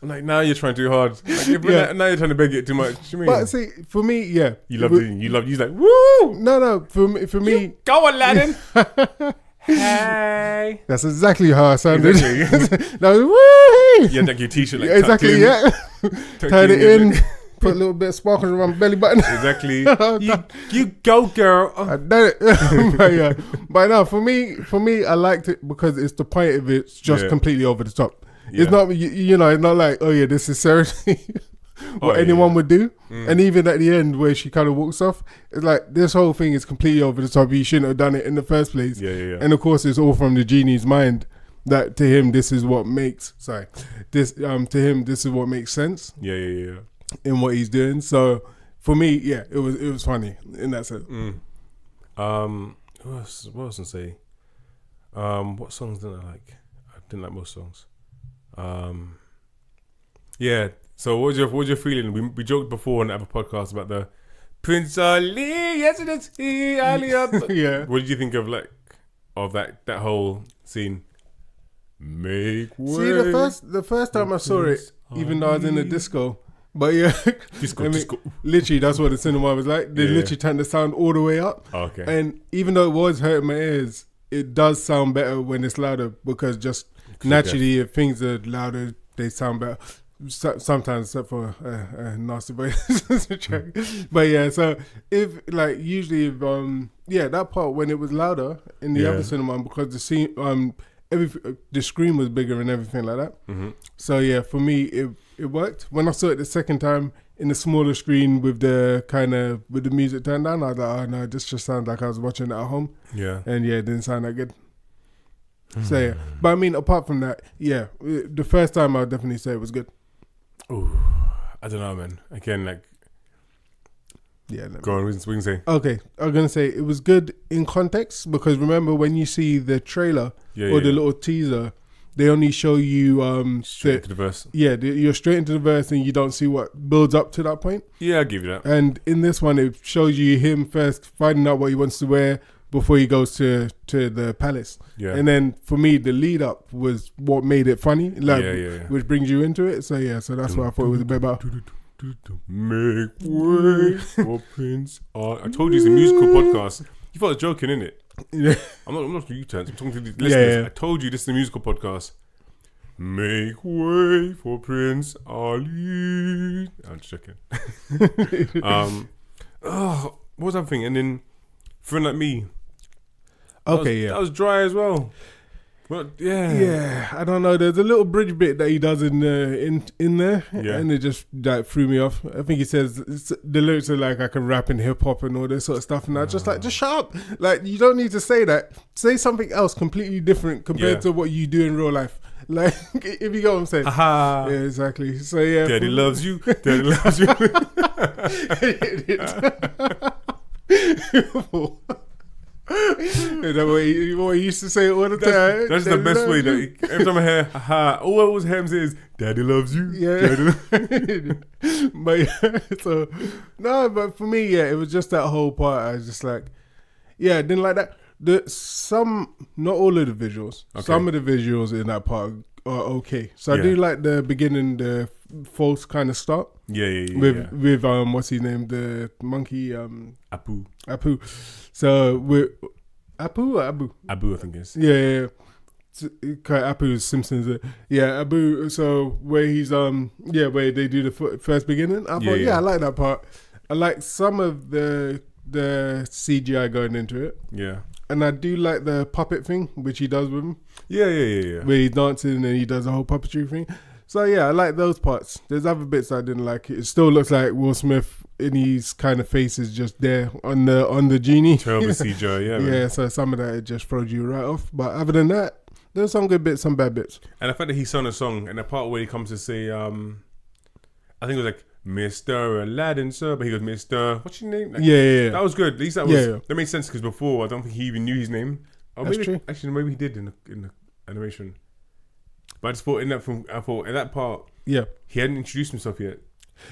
now you're trying too hard. Like, now you're trying to beg it too much. What do you mean? But see, for me, you love it. He's like, woo! No. For me, go Aladdin. Hey. That's exactly how I sounded. Exactly. That was woo! Yeah, like your t-shirt, like exactly. Yeah. Turn it in. Put a little bit of sparkles around my belly button. Exactly. you go, girl. I did it. But no, for me, I liked it because it's the point of it's just completely over the top. Yeah. It's not, it's not like, oh yeah, this is seriously what anyone would do. And even at the end where she kind of walks off, it's like this whole thing is completely over the top. You shouldn't have done it in the first place. Yeah. And of course, it's all from the genie's mind that to him this is what makes this is what makes sense. Yeah. In what he's doing. So for me, it was funny in that sense. What else to say? What songs didn't I like? I didn't like most songs. So what was your feeling? We joked before on the other podcast about the Prince Ali. Yes, it is he Ali. Yeah. What did you think of that whole scene? Make way. See, the first time I saw it, even though I was in a disco. But yeah, disco. Literally, that's what the cinema was like. They literally turned the sound all the way up. Oh, okay. And even though it was hurting my ears, it does sound better when it's louder, because just naturally, if things are louder, they sound better. Sometimes, except for nasty voice. But yeah, so usually if that part when it was louder in the other cinema, because the scene the screen was bigger and everything like that. Mm-hmm. So yeah, for me it worked. When I saw it the second time in the smaller screen with the music turned down, I was like, oh no, this just sounds like I was watching it at home. Yeah. And it didn't sound that good. So yeah, but I mean, apart from that, the first time I would definitely say it was good. Oh, I don't know, man. Again, go on, we can say. Okay, I'm gonna say it was good in context, because remember when you see the trailer the little teaser, they only show you straight into the verse. Yeah, you're straight into the verse, and you don't see what builds up to that point. Yeah, I'll give you that. And in this one, it shows you him first finding out what he wants to wear before he goes to the palace. Yeah. And then for me, the lead up was what made it funny, which brings you into it. So yeah, so that's why I thought it was a bit about. Make way for Prince Ali. I told you it's a musical podcast. You thought I was joking, innit? Yeah. I'm not for you, turns. I'm talking to the listeners. Yeah. I told you this is a musical podcast. Make way for Prince Ali. I'm just joking. What was I thinking? And then, friend like me. That was dry as well. Well, yeah. I don't know. There's a little bridge bit that he does in there, and it just threw me off. I think he says the lyrics are like I can rap in hip hop and all this sort of stuff, and I just shut up. Like, you don't need to say that. Say something else completely different compared to what you do in real life. Like, if you get what I'm saying. Aha. Yeah, exactly. So yeah. Daddy loves you. Daddy loves you. Is that what he used to say all the time? That's the best way. Every time I hear, haha, all it was him says, Daddy loves you. Yeah. But for me, it was just that whole part. I was just like, I didn't like that. Not all of the visuals. Okay. Some of the visuals in that part are okay. So I do like the beginning, the false kind of start. With what's his name, the monkey, Apu. So with Apu or Abu? Abu, I think it is. Yeah. Apu is Simpsons. Abu. So where he's where they do the first beginning. I thought I like that part. I like some of the CGI going into it. Yeah. And I do like the puppet thing, which he does with him. Yeah. Where he's dancing and he does the whole puppetry thing. So I like those parts. There's other bits I didn't like. It still looks like Will Smith in his kind of face is just there on the genie. Terrible CGI, yeah. So some of that it just throws you right off. But other than that, there's some good bits, some bad bits. And the fact that he sung a song and the part where he comes to say, I think it was like Mr. Aladdin, sir, but he goes Mr. What's your name? Like, that was good. At least that was that made sense because before I don't think he even knew his name. Or That's maybe, true. Actually, maybe he did in the animation. But I just thought in that part, he hadn't introduced himself yet.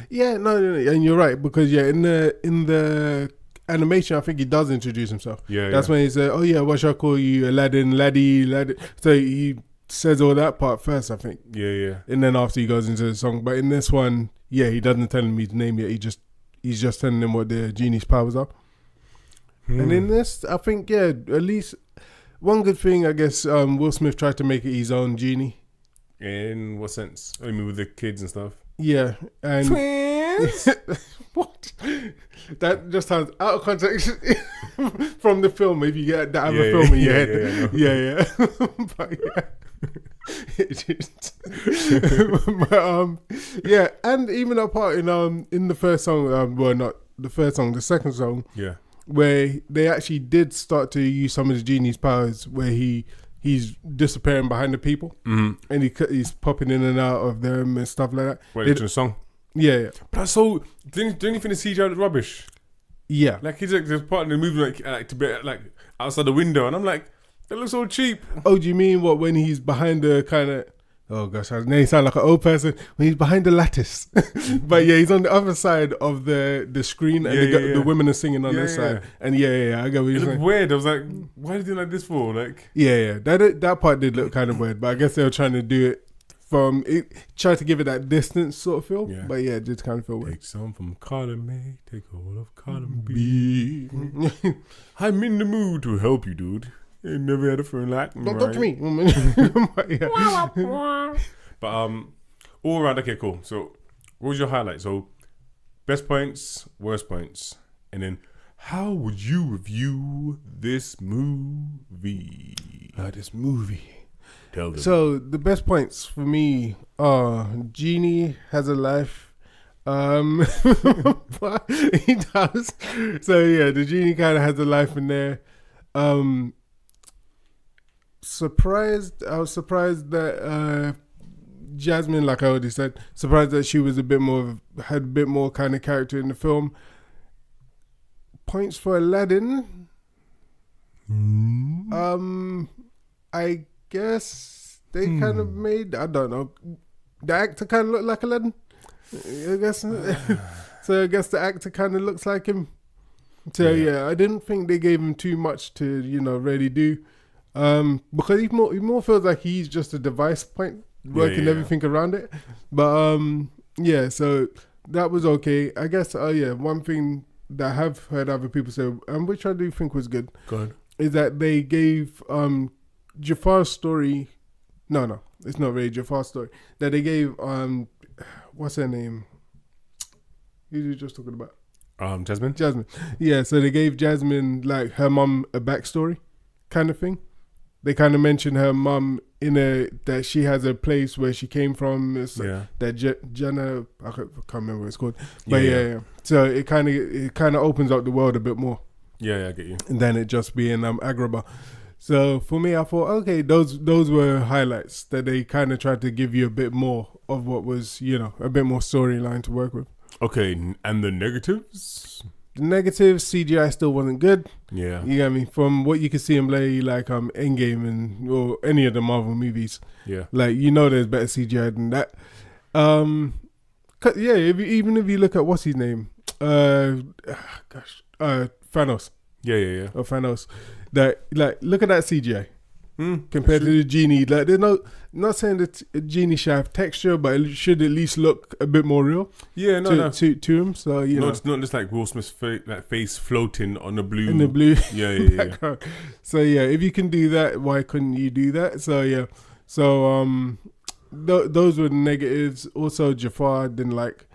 Yeah, no, and you're right because in the animation, I think he does introduce himself. That's when he said, "Oh yeah, what shall I call you, Aladdin, laddie." So he says all that part first, I think. Yeah. And then after he goes into the song, but in this one, he doesn't tell him his name yet. He's just telling him what the genie's powers are. And in this, I think at least one good thing, I guess, Will Smith tried to make it his own genie. In what sense? I mean, with the kids and stuff. Yeah, and twins. What? That just sounds out of context from the film. If you get that other film in your head, but but, and even that part in the first song, not the first song, the second song, where they actually did start to use some of the genie's powers, where he's disappearing behind the people, and he's popping in and out of them and stuff like that. Wait, to the song. Yeah. But that's so. Didn't you think the CGI looked rubbish? Yeah. Like he's like there's part of the movie like to be like outside the window, and I'm like, that looks so cheap. Oh, do you mean when he's behind the kind of? Oh gosh, now he sound like an old person when he's behind the lattice. But he's on the other side of the screen, and the women are singing on this side. And I get what you're saying. It looked weird. I was like, why are you doing like this for? Like, that part did look kind of weird, but I guess they were trying to do it try to give it that distance sort of feel. Yeah. But it did kind of feel weird. Take some from column A, take all of column B. I'm in the mood to help you, dude. You never had a friend like me. Don't touch me. But all around, okay, cool. So what was your highlight? So best points, worst points, and then how would you review this movie? This movie. Tell them. So the best points for me are Genie has a life. He does. So the Genie kind of has a life in there. I was surprised that Jasmine, like I already said, surprised that she was had a bit more kind of character in the film. Points for Aladdin. I guess they kind of made, I don't know, the actor kind of looked like Aladdin, I guess. So I guess the actor kind of looks like him. So I didn't think they gave him too much to really do. Because he more feels like he's just a device point, working everything around it. But so that was okay. I guess one thing that I have heard other people say, and which I do think was good, is that they gave Jafar's story. No, it's not really Jafar's story. That they gave what's her name? Who you just talking about? Jasmine. Yeah, so they gave Jasmine like her mum a backstory, kind of thing. They kind of mentioned her mum that she has a place where she came from. That Jenna, I can't remember what it's called. But so it kind of opens up the world a bit more. Yeah, I get you. And then it just being Agrabah. So for me, I thought, okay, those were highlights that they kind of tried to give you a bit more of what was, a bit more storyline to work with. Okay, and the negatives? The negatives, CGI still wasn't good. Yeah. You get me? From what you can see in play, like Endgame or any of the Marvel movies. Yeah. Like, there's better CGI than that. Even if you look at what's his name? Thanos. Yeah. Or Thanos. That like look at that CGI compared to the genie. Like they're not saying that a genie should have texture, but it should at least look a bit more real. Yeah, to him. So you know, it's not just like Will Smith's face floating on the blue. In the blue. Yeah. So yeah, if you can do that, why couldn't you do that? So yeah, so those were the negatives. Also, Jafar didn't like.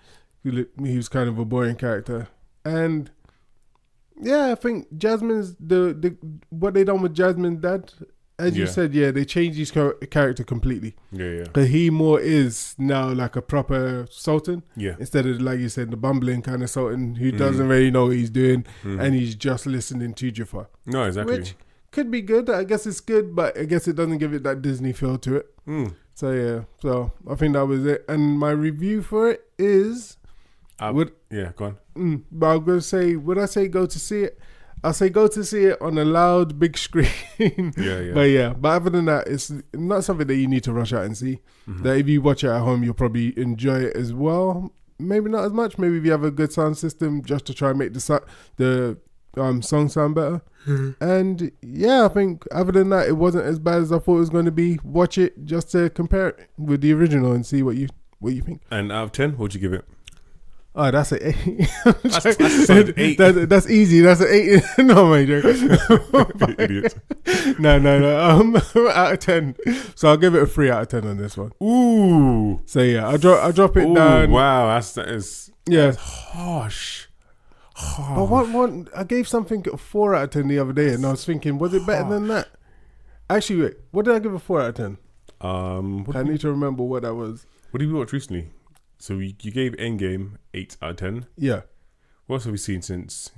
He was kind of a boring character, and yeah, I think Jasmine's the what they done with Jasmine's dad. As you said, they changed his character completely. Yeah. Because he more is now like a proper sultan. Yeah. Instead of, like you said, the bumbling kind of sultan who doesn't really know what he's doing and he's just listening to Jafar. No, exactly. Which could be good. I guess it's good, but I guess it doesn't give it that Disney feel to it. So, yeah. So, I think that was it. And my review for it is... go on. But I'm going to say, would I say go to see it? I'll say go to see it on a loud, big screen. Yeah. But other than that, it's not something that you need to rush out and see. That if you watch it at home, you'll probably enjoy it as well. Maybe not as much. Maybe if you have a good sound system, just to try and make the song sound better. And yeah, I think other than that, it wasn't as bad as I thought it was going to be. Watch it just to compare it with the original and see what you think. And out of 10, what'd you give it? Oh, that's an 8. That's a solid 8. That's easy. That's an 8. No, my joke. Idiot. No. Out of 10. So I'll give it a 3 out of 10 on this one. Ooh. So yeah, I drop it down. Wow, that's harsh. But one, I gave something a 4 out of 10 the other day, and I was thinking, was it better than that? Actually, wait. What did I give a 4 out of 10? I need to remember what that was. What did we watch recently? So you gave Endgame 8 out of 10. Yeah. What else have we seen since?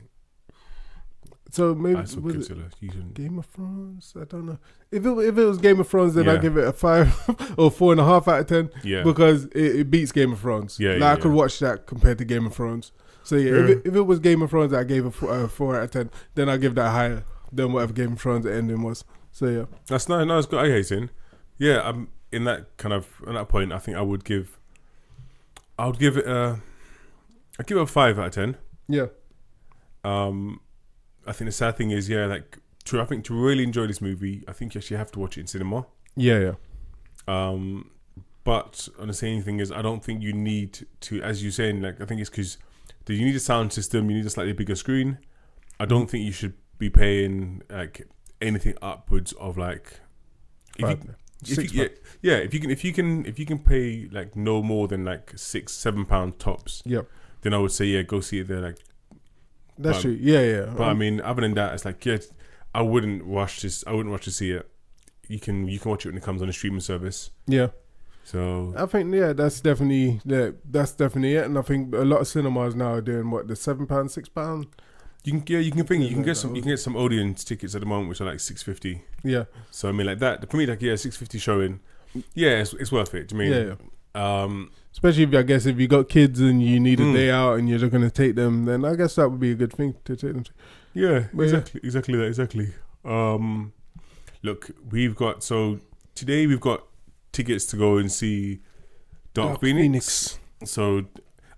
So maybe was it Game of Thrones? I don't know. If it was Game of Thrones, then I'd give it a 5 or 4.5 out of 10. Yeah. Because it beats Game of Thrones. Yeah. I could watch that compared to Game of Thrones. So if it was Game of Thrones, I gave a 4 out of 10. Then I give that higher than whatever Game of Thrones the ending was. So yeah. That's nice. No, it's good. I hate it. Yeah. I'm in that point. I think I would give. I'd give it a 5 out of 10. Yeah. I think the sad thing is, I think to really enjoy this movie, I think you actually have to watch it in cinema. Yeah. But on the same thing is, I don't think you need to, as you're saying, I think it's because you need a sound system, you need a slightly bigger screen. I don't think you should be paying anything upwards of if you can pay no more than £6-7 tops. Yep. Then I would say go see it there. That's true. Yeah. But I mean, other than that, it's I wouldn't rush this. I wouldn't rush to see it. You can watch it when it comes on a streaming service. Yeah. So I think that's definitely it. And I think a lot of cinemas now are doing the £7, £6. You can get some audience tickets at the moment which are $6.50. Yeah. So I mean that for me $6.50 showing. Yeah, it's worth it. I mean, especially if you got kids and you need a day out and you're just gonna take them, then I guess that would be a good thing to take them to. Yeah, exactly. Look, today we've got tickets to go and see Dark Phoenix. So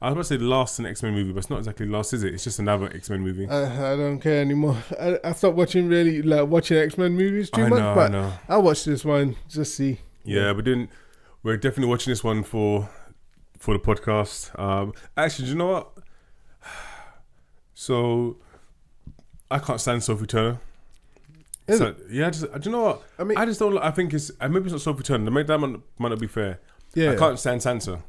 I was about to say the last X-Men movie, but it's not exactly last, is it? It's just another X-Men movie. I don't care anymore. I stopped watching X-Men movies too much, but I know. I'll watch this one, just see. Yeah, we're definitely watching this one for the podcast. Actually, do you know what? So, I can't stand Sophie Turner. Is it? Yeah, do you know what? I mean, I just don't. I think maybe it's not Sophie Turner. That might not be fair. Yeah, I can't stand Sansa.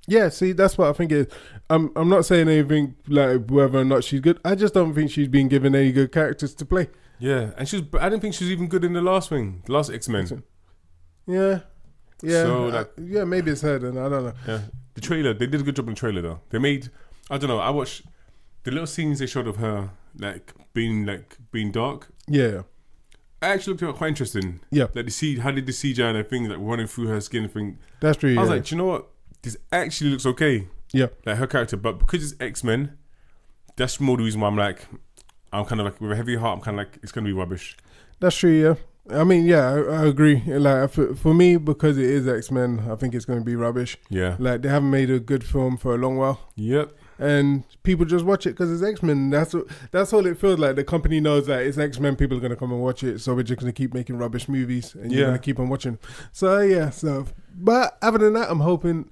Yeah, see, that's what I think it is. I'm not saying anything whether or not she's good. I just don't think she's been given any good characters to play. Yeah, and I didn't think she was even good in the last X-Men. Yeah. So maybe it's her then. I don't know. Yeah, the trailer, they did a good job in the trailer though. They made, I don't know. I watched the little scenes they showed of her being dark. Yeah. I actually looked at it quite interesting. Yeah. How did the CGI and everything running through her skin thing. That's true. I was like, do you know what? This actually looks okay. Yeah. Her character, but because it's X-Men, that's more the reason why I'm kind of with a heavy heart. I'm kind of it's gonna be rubbish. That's true. Yeah. I mean, I agree. For me, because it is X-Men, I think it's going to be rubbish. Yeah. They haven't made a good film for a long while. Yep. and people just watch it because it's X-Men. That's all it feels like. The company knows that it's X-Men. People are gonna come and watch it, so we're just gonna keep making rubbish movies, and you're gonna keep on watching. So yeah, but other than that, I'm hoping.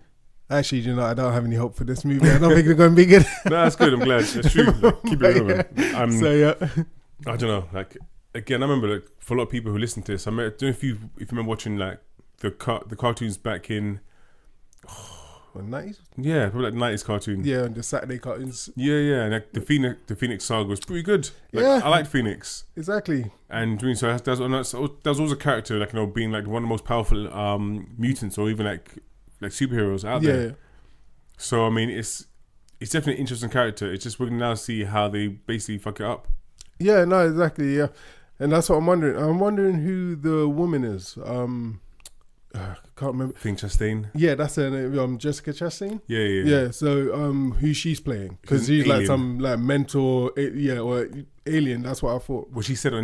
Actually, you know, I don't have any hope for this movie. I don't think it's gonna be good. No, that's good. I'm glad. That's true. Like, keep it moving. I don't know. Like again, I remember like for a lot of people who listen to this, I don't know if you remember watching like the cartoons back in. 90s? Yeah, probably like 90s cartoon. Yeah, and the Saturday cartoons. Yeah, and like the Phoenix saga was pretty good. Like, yeah, I liked Phoenix. Exactly. And so that was always a character like, you know, being like one of the most powerful mutants or even like superheroes out there. Yeah. So I mean, it's definitely an interesting character. It's just we're gonna now see how they basically fuck it up. Yeah, no, exactly. Yeah, and that's what I'm wondering. I'm wondering who the woman is. I can't remember. I think Chastain. Yeah, that's her name. Jessica Chastain. Yeah. So, who she's playing? Because she's like some like mentor, or alien. That's what I thought. Well, she said it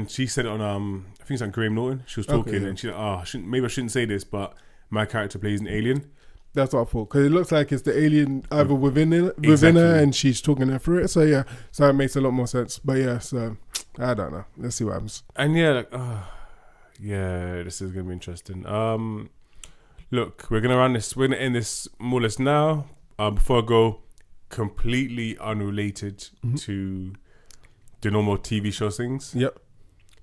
on. I think it's on Graham Norton. She was talking, and she's like, maybe I shouldn't say this, but my character plays an alien. That's what I thought. Because it looks like it's the alien either within her, and she's talking her through it. So yeah, so it makes a lot more sense. But yeah, so I don't know. Let's see what happens. And yeah, this is gonna be interesting. Look, we're gonna end this more or less now. Before I go, completely unrelated to the normal TV show things. Yep.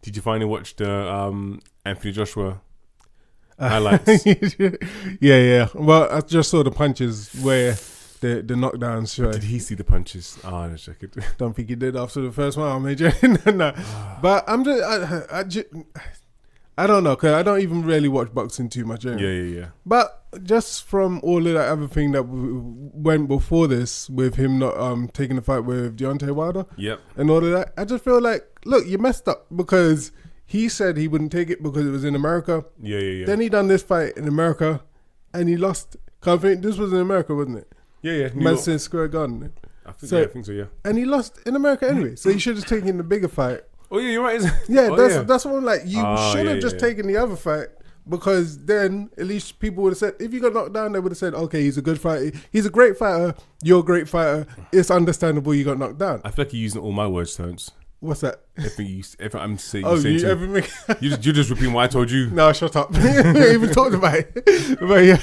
Did you finally watch the Anthony Joshua highlights? Yeah. Well, I just saw the punches where the knockdowns. Show. Did he see the punches? Oh, no, check it. Don't think he did after the first one. No. But I'm just. I don't know, because I don't even really watch boxing too much. Anyway. Yeah. But just from all of that other thing that went before this, with him not taking the fight with Deontay Wilder, and all of that, I just feel like, look, you messed up, because he said he wouldn't take it because it was in America. Yeah. Then he done this fight in America, and he lost. I think this was in America, wasn't it? Yeah. Madison Square Garden. I think so. Yeah. And he lost in America anyway, so he should have taken the bigger fight. Oh yeah, you're right. That's what I'm like. You should have just taken the other fight, because then at least people would have said, if you got knocked down, they would have said, okay, he's a good fighter. He's a great fighter. You're a great fighter. It's understandable you got knocked down. I feel like you're using all my words, Terence. What's that? If I'm saying, you're just repeating what I told you. No, shut up. We haven't even talked about it. But yeah,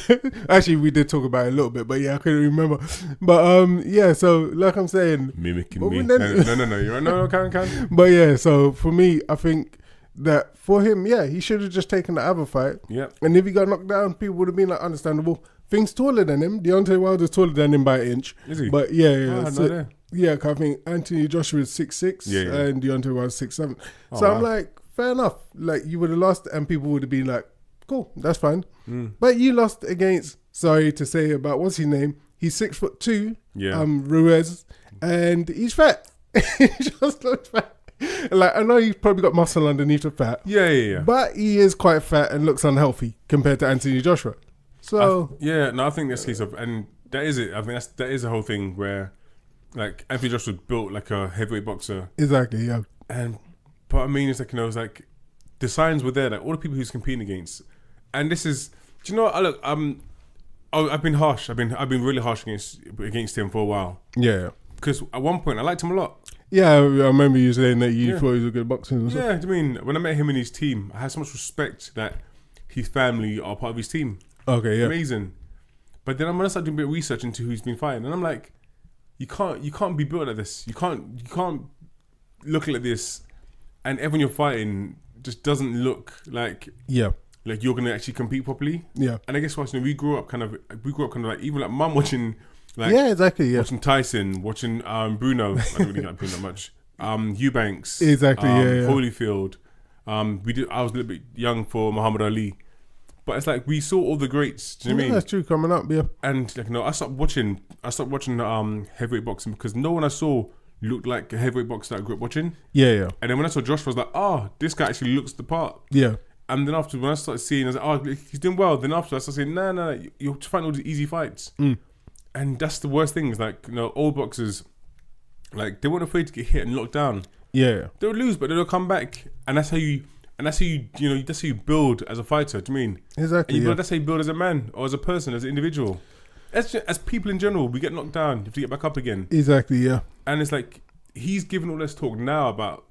actually we did talk about it a little bit. But yeah, I couldn't remember. But yeah, so like I'm saying, mimicking me. No, you're right. No, can. But yeah, so for me, I think that for him, he should have just taken the other fight. Yeah. And if he got knocked down, people would have been like, understandable. Things taller than him. Deontay Wilder's taller than him by an inch. Is he? But yeah. Yeah, cause I think Anthony Joshua is 6'6", and Deontay Wilder 6'7". So I'm like, fair enough. Like, you would have lost, and people would have been like, cool, that's fine. But you lost against, sorry to say about what's his name, he's 6'2", Ruiz, and he's fat. He just looks fat. Like, I know he's probably got muscle underneath the fat. Yeah. But he is quite fat and looks unhealthy compared to Anthony Joshua. So I think that's the case of, and that is it. I think that is the whole thing where, like, Anthony Joshua was built like a heavyweight boxer. Exactly, yeah. But I mean, it's like, you know, it's like the signs were there, like all the people he's competing against. And this is, do you know what? Look, I've been harsh. I've been really harsh against him for a while. Yeah. Because at one point I liked him a lot. Yeah, I remember you saying that you thought he was a good boxer. Yeah, I mean, when I met him and his team, I had so much respect that his family are part of his team. Okay, yeah. Amazing. But then I'm gonna start doing a bit of research into who he's been fighting, and I'm like, you can't be built like this. You can't look like this, and everyone you're fighting just doesn't look like like you're gonna actually compete properly. Yeah. And I guess what, you know, we grew up kind of like, even like mum watching like watching Tyson, watching Bruno. I don't really like Bruno that much. Eubanks, Holyfield. I was a little bit young for Muhammad Ali. But it's like we saw all the greats. Do you know what I mean? That's true. Coming up, yeah. And like, I stopped watching heavyweight boxing because no one I saw looked like a heavyweight boxer that I grew up watching. Yeah. And then when I saw Josh, I was like, this guy actually looks the part. Yeah. And then after, when I started seeing, I was like, he's doing well. Then after, I started saying, no, you're fighting all the easy fights. And that's the worst thing. Is like, old boxers, like, they weren't afraid to get hit and locked down. Yeah. They would lose, but they'll come back, and that's how you. And that's how you build as a fighter. Do you mean? Exactly. And that's how you build as a man or as a person, as an individual. as people in general, we get knocked down. You have to get back up again. Exactly, yeah. And it's like he's giving all this talk now about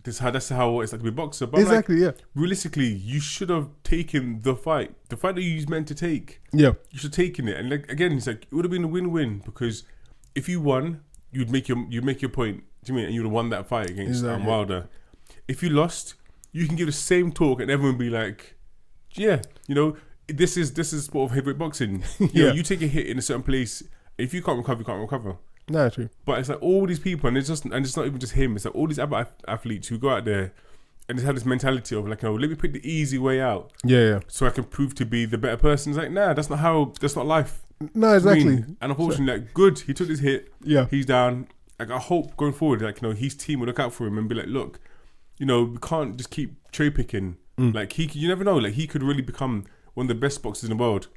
that's how it's like to be a boxer. But exactly, like, realistically, you should have taken the fight that you meant to take. Yeah, you should have taken it. And like again, it's like it would have been a win-win because if you won, you'd make your point. Do you mean? And you'd have won that fight against Wilder. If you lost, you can give the same talk and everyone be like, yeah, you know, this is sport of heavyweight boxing. You know, you take a hit in a certain place. If you can't recover, you can't recover. No, true. But it's like all these people, and it's not even just him. It's like all these other athletes who go out there and just have this mentality of like, you know, let me pick the easy way out. Yeah. So I can prove to be the better person. It's like, nah, that's not life. No, exactly. I mean, and unfortunately, like, good, he took his hit. Yeah. He's down. Like, I hope going forward, like, you know, his team will look out for him and be like, look, you know, we can't just keep cherry picking. Like, you never know. Like, he could really become one of the best boxers in the world.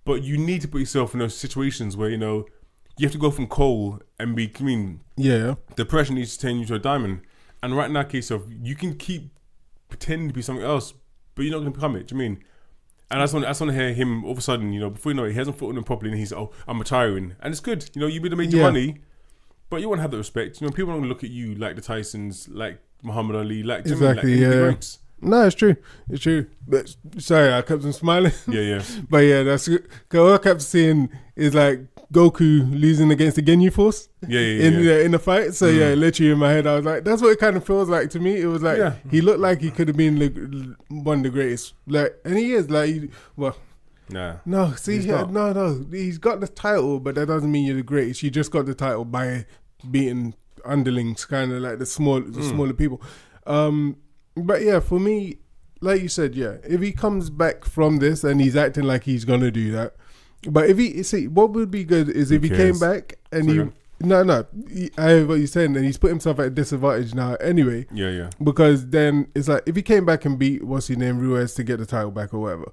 But you need to put yourself in those situations where, you know, you have to go from coal and be clean. Yeah. The pressure needs to turn you to a diamond. And right now, case of you can keep pretending to be something else, but you're not going to become it. Do you mean? And I just want to hear him all of a sudden, you know, before you know it, he hasn't fought him properly and he's, I'm retiring. And it's good. You know, you've been made your money, but you want to have that respect. You know, people don't look at you like the Tysons, like Muhammad Ali, like, exactly, you know, like No, it's true. It's true. But sorry, I kept on smiling. Yeah. But yeah, that's good. All I kept seeing is like Goku losing against the Ginyu Force. In the fight. So literally in my head, I was like, that's what it kind of feels like to me. It was like he looked like he could have been one of the greatest. Like, and he is like, no. See, no. He's got the title, but that doesn't mean you're the greatest. You just got the title by beating underlings, kind of like the smaller people. But yeah, for me, like you said, if he comes back from this and he's acting like he's gonna do that, but what would be good is if he came back and I hear what you're saying, and he's put himself at a disadvantage now anyway. Yeah. Because then it's like if he came back and beat Ruiz to get the title back or whatever,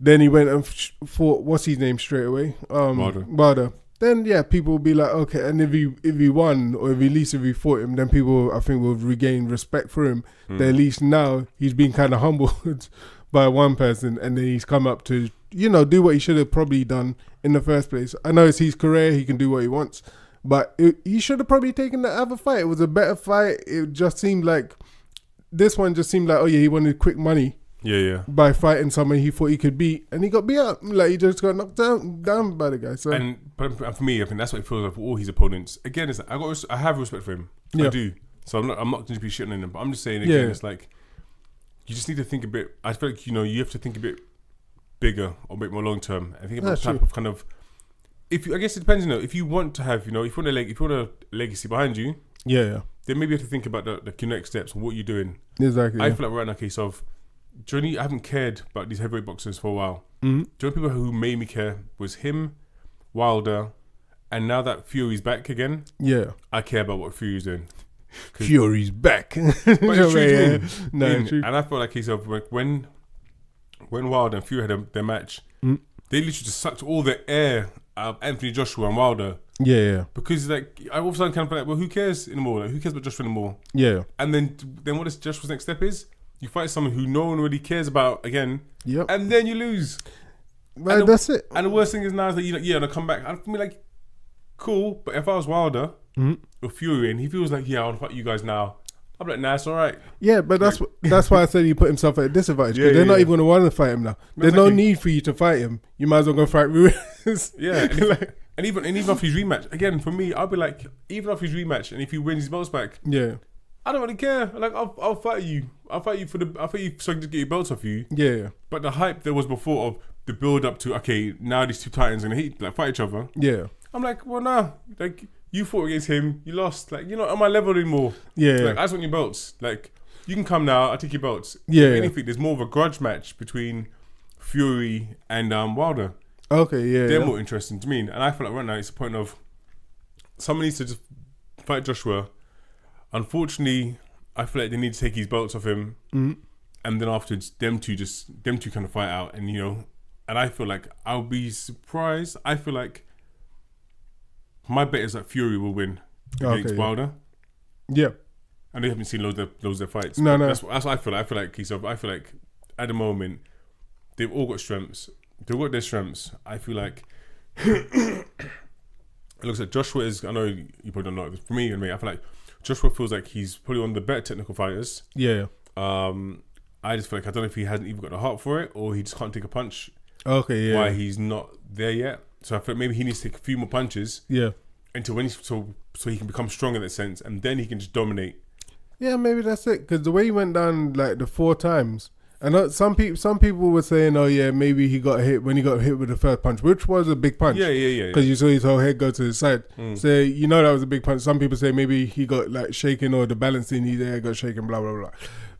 then he went and fought straight away, Wilder. Then people will be like, okay, and if he won, or if he fought him, then people I think will regain respect for him. That at least now he's been kind of humbled by one person, and then he's come up to do what he should have probably done in the first place. I know it's his career; he can do what he wants, but he should have probably taken the other fight. It was a better fight. It just seemed like this one just seemed like he wanted quick money. Yeah. By fighting someone he thought he could beat, and he got beat up. Like he just got knocked down by the guy. So but for me, I think that's what it feels like for all his opponents. Again, it's like, I have respect for him. I do. So I'm not going to be shitting on him. But I'm just saying again, it's like you just need to think a bit. I feel like you have to think a bit bigger or a bit more long term. I think about the type of kind of. I guess it depends. If you want to have, if you want a legacy behind you, then maybe you have to think about the next steps and what you're doing. Exactly. I feel like right now, case of. Johnny, I haven't cared about these heavyweight boxers for a while. The only people who made me care was him, Wilder, and now that Fury's back again, I care about what Fury's doing. Fury's back. But it's true. No, true. And I felt like when Wilder and Fury had their match, they literally just sucked all the air out of Anthony Joshua and Wilder. Yeah. Because like I all of a sudden kind of feel like, well, who cares anymore? Like, who cares about Joshua anymore? Yeah. And then what is Joshua's next step is? You fight someone who no one really cares about again, and then you lose. Right, that's it. And the worst thing is now is that you're like, and I come back. I'd be like, cool, but if I was Wilder or Fury and he feels like, I want to fight you guys now, I'm like, nah, it's all right. Yeah, but that's why I said he put himself at a disadvantage. Because they're not even going to want to fight him now. There's no need for you to fight him. You might as well go fight Ruiz. Yeah, and even after his rematch, again, for me, I'll be like, even after his rematch, and if he wins his belts back, I don't really care. Like I'll fight you. I'll fight you so I can just get your belts off you. Yeah. But the hype there was before of the build up to now these two titans are gonna fight each other. Yeah. I'm like, well, nah. Like you fought against him, you lost. Like you're not on my level anymore. Yeah. Like I just want your belts. Like you can come now. I'll take your belts. Yeah. If anything, there's more of a grudge match between Fury and Wilder. Okay. Yeah. They're more interesting to me, and I feel like right now it's a point of someone needs to just fight Joshua. Unfortunately, I feel like they need to take his belts off him, and then afterwards, them two kind of fight out, and and I feel like I'll be surprised. I feel like my bet is that Fury will win against Wilder. Yeah, and they haven't seen loads of their fights. No. That's what I feel like. I feel like at the moment they've all got strengths. They've got their strengths. I feel like it looks like Joshua is. I know you probably don't know. For me, I feel like Joshua feels like he's probably one of the better technical fighters. Yeah. I just feel like I don't know if he hasn't even got the heart for it, or he just can't take a punch. Okay, yeah. Why he's not there yet. So I feel like maybe he needs to take a few more punches. Yeah. Until when so he can become strong in that sense, and then he can just dominate. Yeah, maybe that's it. Because the way he went down like the 4 times, and some people were saying, oh yeah, maybe he got hit when he got hit with the first punch, which was a big punch. Yeah. Because you saw his whole head go to the side. So that was a big punch. Some people say maybe he got like shaken, or the balance in his head got shaken, blah blah blah.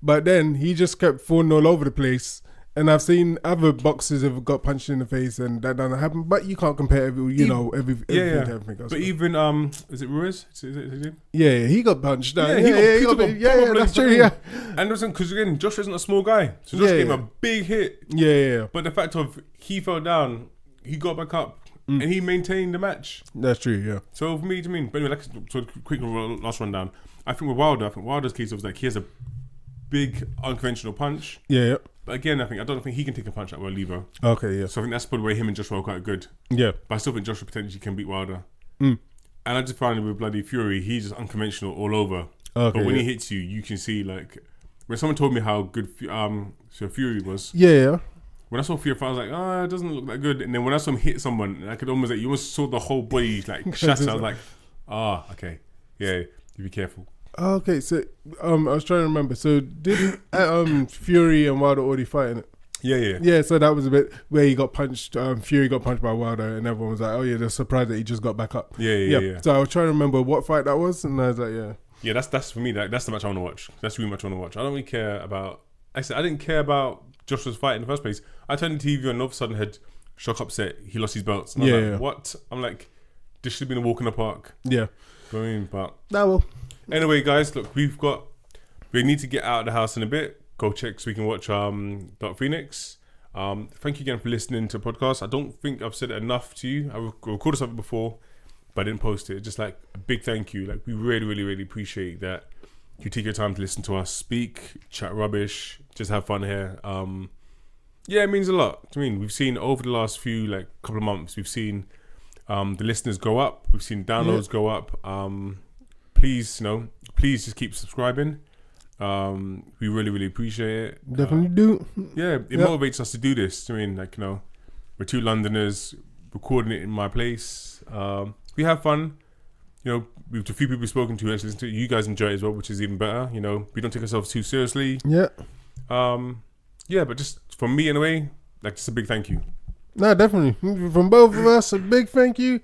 But then he just kept falling all over the place. And I've seen other boxers have got punched in the face, and that doesn't happen. But you can't compare everything to everything else. But even is it Ruiz? Is it his name? Yeah, he got punched. Yeah, that's true. Yeah, and listen, because again, Josh isn't a small guy, so Josh gave him a big hit. Yeah. But the fact of he fell down, he got back up, and he maintained the match. That's true. Yeah. So for me, but anyway, so quick last rundown. I think with Wilder's case was like he has a big unconventional punch. Yeah. But again, I don't think he can take a punch that well either. Okay, yeah. So I think that's probably where him and Joshua are quite good. Yeah. But I still think Joshua potentially can beat Wilder. And I just find it with bloody Fury, he's just unconventional all over. Okay, but when he hits you, you can see like when someone told me how good Fury was. Yeah. When I saw Fury, I was like, it doesn't look that good. And then when I saw him hit someone, I could almost you almost saw the whole body like shatter. I was like, okay, yeah, you be careful. Okay, so I was trying to remember. So did Fury and Wilder already fighting it? Yeah. So that was a bit where he got punched. Fury got punched by Wilder, and everyone was like, "Oh yeah, they're surprised that he just got back up." Yeah. So I was trying to remember what fight that was, and I was like, "Yeah." Yeah, that's for me. That's the match I want to watch. That's really much I want to watch. I don't really care about. I didn't care about Joshua's fight in the first place. I turned the TV on, and all of a sudden had shock upset. He lost his belts. And I was like, what? I'm like, this should have been a walk in the park. Yeah. You know what I mean? But that will. Anyway, guys, look, we need to get out of the house in a bit. Go check so we can watch Dark Phoenix. Thank you again for listening to the podcast. I don't think I've said it enough to you. I recorded something before, but I didn't post it. Just like a big thank you. Like we really, really, really appreciate that you take your time to listen to us speak, chat rubbish, just have fun here. It means a lot. I mean, we've seen over the last few couple of months, we've seen the listeners go up. We've seen downloads go up. Please just keep subscribing. We really, really appreciate it. Definitely do. Yeah, it motivates us to do this. I mean, we're 2 Londoners recording it in my place. We have fun. We've a few people we've spoken to actually listen to it. You guys enjoy it as well, which is even better. We don't take ourselves too seriously. Yeah. But just from me anyway, just a big thank you. No, definitely. From both of us, a big thank you.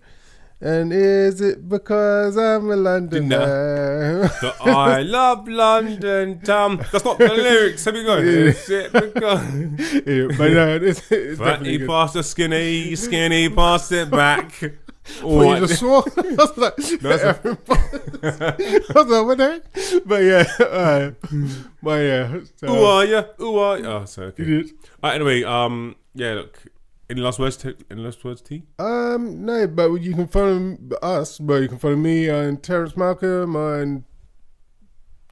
And is it because I'm a Londoner? I love London town. That's not the lyrics. Have you got it? Is it because... but no, it's fatty past the skinny, skinny past it back. Well, you just swore. I was like, what the heck? But yeah, So, Who are you? Oh, so okay. Anyway, look. Any last words, T? No, but you can follow us. But you can follow me on Terrence Malcolm on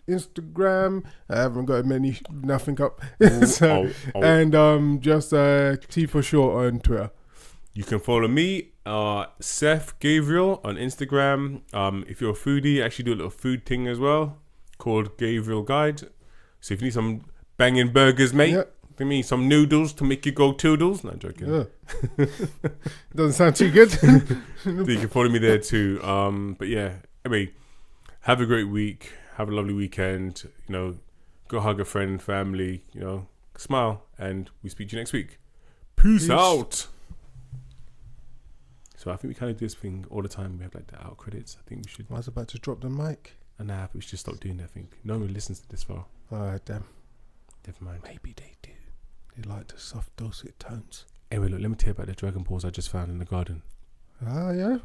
Instagram. I haven't got nothing up. And just T for short on Twitter. You can follow me, Seth Gabriel on Instagram. If you're a foodie, I actually do a little food thing as well called Gabriel Guide. So if you need some banging burgers, mate. Yep. Give me some noodles to make you go toodles. No, I'm joking. Yeah. Doesn't sound too good. So you can follow me there too. But yeah, anyway, have a great week. Have a lovely weekend. Go hug a friend, family. Smile, and we speak to you next week. Peace out. So I think we kind of do this thing all the time. We have the out credits. I think we should. I was about to drop the mic. Nah, but we should stop doing that. I think no one listens to this far. Damn. Never mind. Maybe they do. They like the soft dulcet tones. Anyway, look, let me tell you about the Dragon Balls I just found in the garden. Yeah?